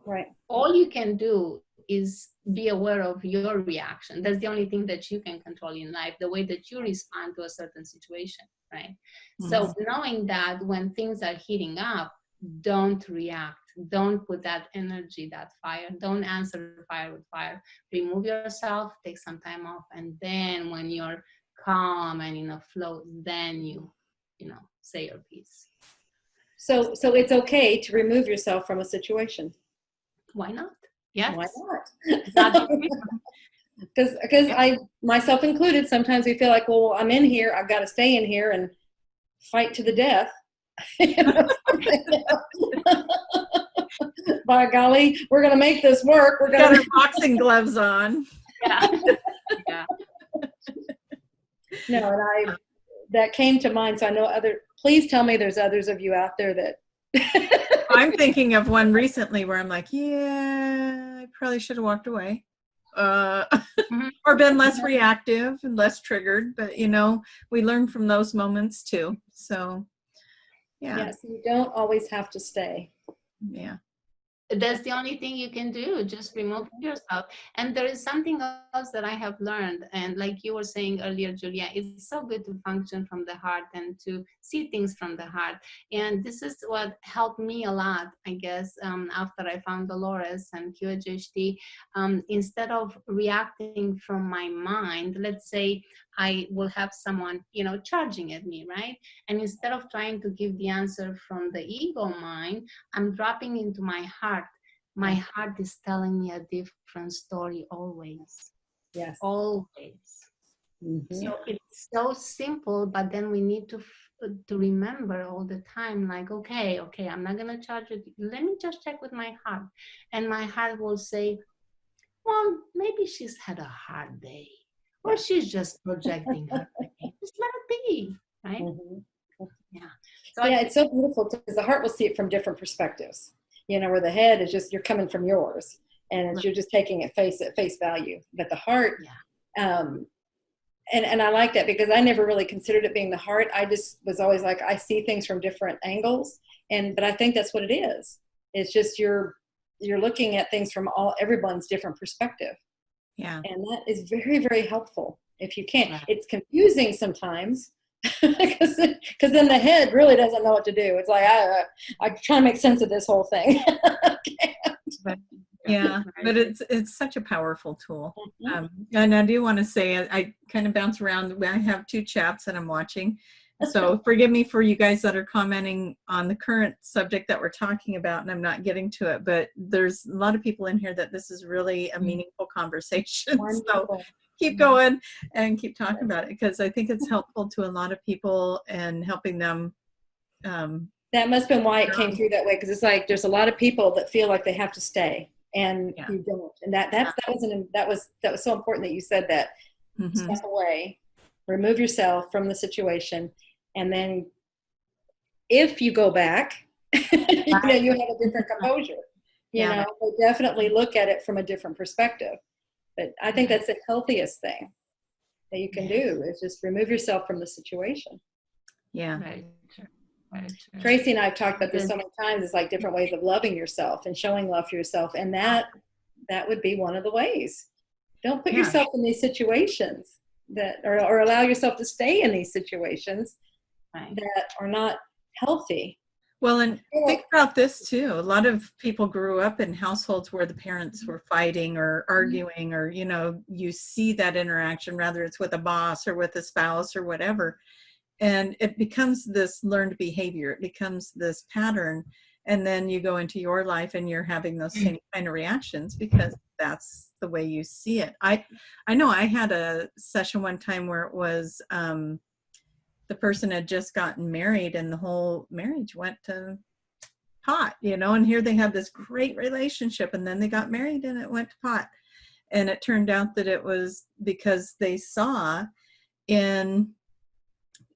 Right. All you can do is be aware of your reaction. That's the only thing that you can control in life, the way that you respond to a certain situation, right? Mm-hmm. So knowing that when things are heating up, don't react. Don't put that energy, that fire. Don't answer fire with fire. Remove yourself, take some time off, and then when you're calm and in a flow, then you say your piece. So it's okay to remove yourself from a situation. Why not? Yes. Why not? Because I, myself included, sometimes we feel like, well, I'm in here, I've got to stay in here and fight to the death. By golly, we're going to make this work. We're going to got our boxing gloves on. Yeah. No, and that came to mind. So I know please tell me there's others of you out there that. I'm thinking of one recently where I'm like, I probably should have walked away, or been less reactive and less triggered. But we learn from those moments too. So, Yes, you don't always have to stay. Yeah. That's the only thing you can do. Just remove yourself. And there is something else that I have learned. And like you were saying earlier, Julia, it's so good to function from the heart and to see things from the heart. And this is what helped me a lot, I guess, after I found Dolores and QHHT. Instead of reacting from my mind, let's say I will have someone, charging at me, right? And instead of trying to give the answer from the ego mind, I'm dropping into my heart. My heart is telling me a different story always. Yes. Always. Mm-hmm. So it's so simple, but then we need to remember all the time, like, okay, I'm not going to charge it. Let me just check with my heart. And my heart will say, well, maybe she's had a hard day. Or she's just projecting her pain. Just let it be, right? Mm-hmm. Yeah. So it's so beautiful because the heart will see it from different perspectives. Where the head is just, you're coming from yours, and you're just taking it at face value. But the heart, and I like that because I never really considered it being the heart. I just was always like, I see things from different angles, but I think that's what it is. It's just you're looking at things from everyone's different perspective. Yeah. And that is very, very helpful if you can. Right. It's confusing sometimes because then the head really doesn't know what to do. It's like, I try to make sense of this whole thing. But it's such a powerful tool. And I do want to say, I kind of bounce around. I have 2 chats that I'm watching. So forgive me for you guys that are commenting on the current subject that we're talking about, and I'm not getting to it, but there's a lot of people in here that this is really a meaningful conversation. Wonderful. So keep going and keep talking about it, because I think it's helpful to a lot of people and helping them. That must have been why it came through that way, because it's like there's a lot of people that feel like they have to stay, and you don't. And that was so important that you said that. Step away, remove yourself from the situation, and then if you go back, you have a different composure. You know, but definitely look at it from a different perspective. But I think that's the healthiest thing that you can do, is just remove yourself from the situation. Yeah. Right. Tracy and I have talked about this so many times. It's like different ways of loving yourself and showing love for yourself. And that would be one of the ways. Don't put yourself in these situations or allow yourself to stay in these situations that are not healthy. Well, and think about this too. A lot of people grew up in households where the parents were fighting or arguing, or, you see that interaction, whether it's with a boss or with a spouse or whatever. And it becomes this learned behavior. It becomes this pattern. And then you go into your life and you're having those same kind of reactions because that's the way you see it. I know I had a session one time where it was the person had just gotten married and the whole marriage went to pot, and here they had this great relationship, and then they got married and it went to pot. And it turned out that it was because they saw in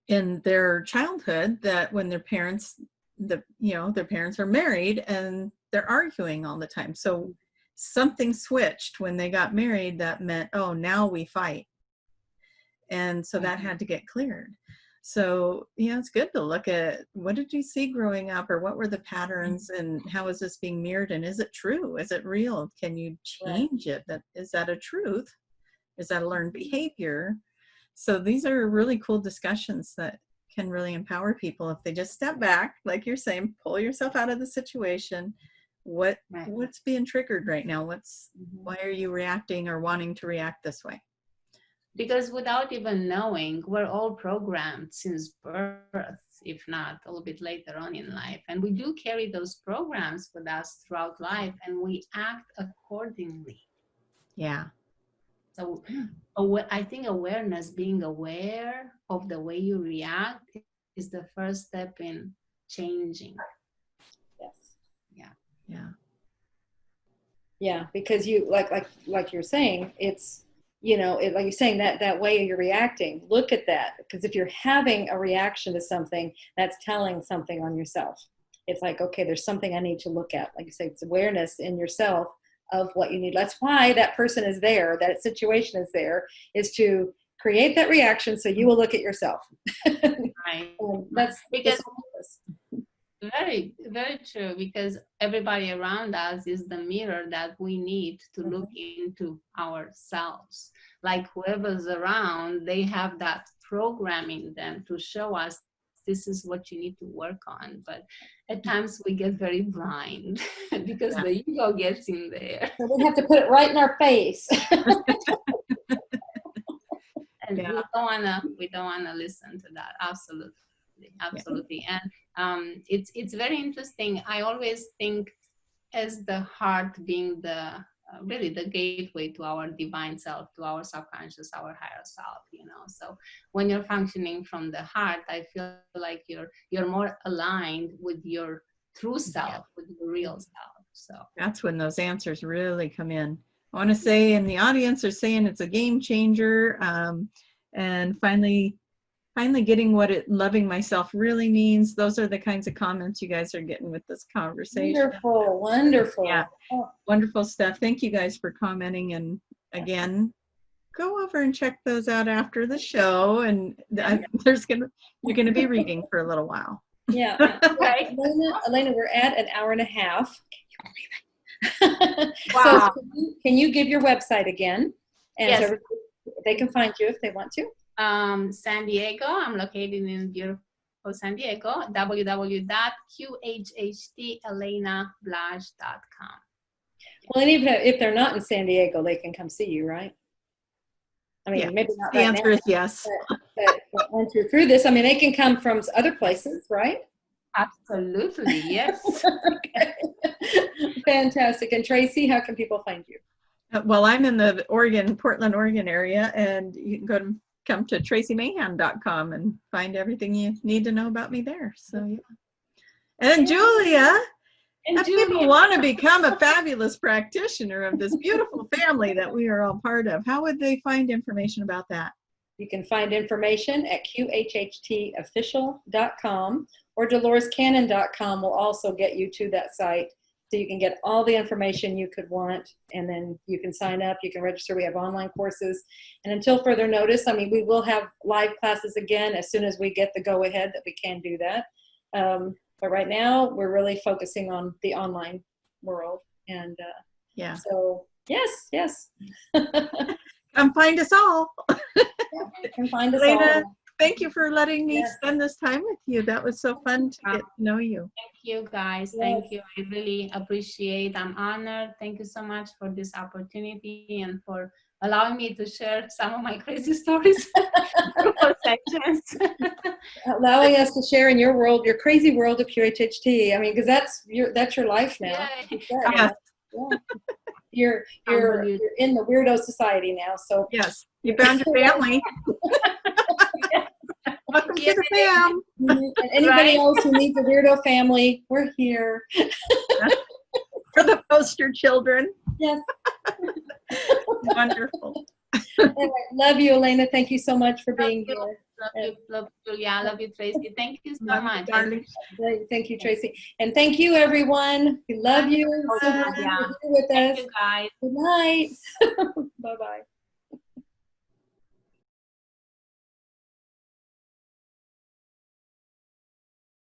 their childhood that when their parents are married and they're arguing all the time. So something switched when they got married that meant, oh, now we fight. And so that had to get cleared. So, it's good to look at what did you see growing up, or what were the patterns, and how is this being mirrored, and is it true? Is it real? Can you change it? Is that a truth? Is that a learned behavior? So these are really cool discussions that can really empower people if they just step back, like you're saying, pull yourself out of the situation. What's being triggered right now? Why are you reacting or wanting to react this way? Because without even knowing, we're all programmed since birth, if not a little bit later on in life. And we do carry those programs with us throughout life, and we act accordingly. Yeah. So I think awareness, being aware of the way you react, is the first step in changing. Yes. Yeah, because you like you're saying, it's like you're saying, that way you're reacting. Look at that, because if you're having a reaction to something, that's telling something on yourself. It's like, okay, there's something I need to look at. Like you say, it's awareness in yourself of what you need. That's why that person is there, that situation is there, is to create that reaction so you will look at yourself. Right. That's because very, very true, because everybody around us is the mirror that we need to look into ourselves. Like whoever's around, they have that program in them to show us this is what you need to work on. But at times we get very blind because the ego gets in there. So we have to put it right in our face. And we don't wanna listen to that. Absolutely. And it's very interesting. I always think as the heart being really the gateway to our divine self, to our subconscious, our higher self, So when you're functioning from the heart, I feel like you're more aligned with your true self, with your real self. So that's when those answers really come in. I want to say, in the audience are saying it's a game changer, and finally getting what loving myself really means. Those are the kinds of comments you guys are getting with this conversation. Wonderful. Yeah, wonderful stuff. Thank you guys for commenting. And again, go over and check those out after the show. And you're gonna be reading for a little while. Yeah. Right. Elena, we're at an hour and a half. Wow. So can you give your website again? And yes. So they can find you if they want to. San Diego. I'm located in beautiful San Diego. www.QHHTElenaBlaj.com. Well, and even if they're not in San Diego, they can come see you, right? I mean, maybe not the right answer now, is yes. But once you're through this, I mean, they can come from other places, right? Absolutely, yes. Okay. Fantastic. And Tracy, how can people find you? Well, I'm in the Portland, Oregon area, and you can come to tracymahan.com and find everything you need to know about me there. So, yeah. And Julia, if people want to become a fabulous practitioner of this beautiful family that we are all part of, how would they find information about that? You can find information at QHHTofficial.com, or DoloresCannon.com will also get you to that site. So you can get all the information you could want, and then you can sign up, you can register. We have online courses. And until further notice, I mean, we will have live classes again as soon as we get the go-ahead that we can do that. But right now, we're really focusing on the online world. And yeah. So, yes. Come find us all. Yeah, come find us Elena, all. Thank you for letting me spend this time with you. That was so fun to get to know you. Thank you, guys. Thank you. I really appreciate. I'm honored. Thank you so much for this opportunity and for allowing me to share some of my crazy stories. Allowing us to share in your world, your crazy world of QHHT. I mean, because that's your life now. Yeah. You're in the weirdo society now. So yes, you found your family. Welcome to the fam. And anybody else who needs a weirdo family, we're here. For the poster children. Yes. Wonderful. Anyway, love you, Elena. Thank you so much for being here. Love you, Julia. Love you, Tracy. Thank you so much. Thank you, Tracy. And thank you, everyone. We love you. So glad you're here with us. Thank you, guys. Good night. Bye-bye.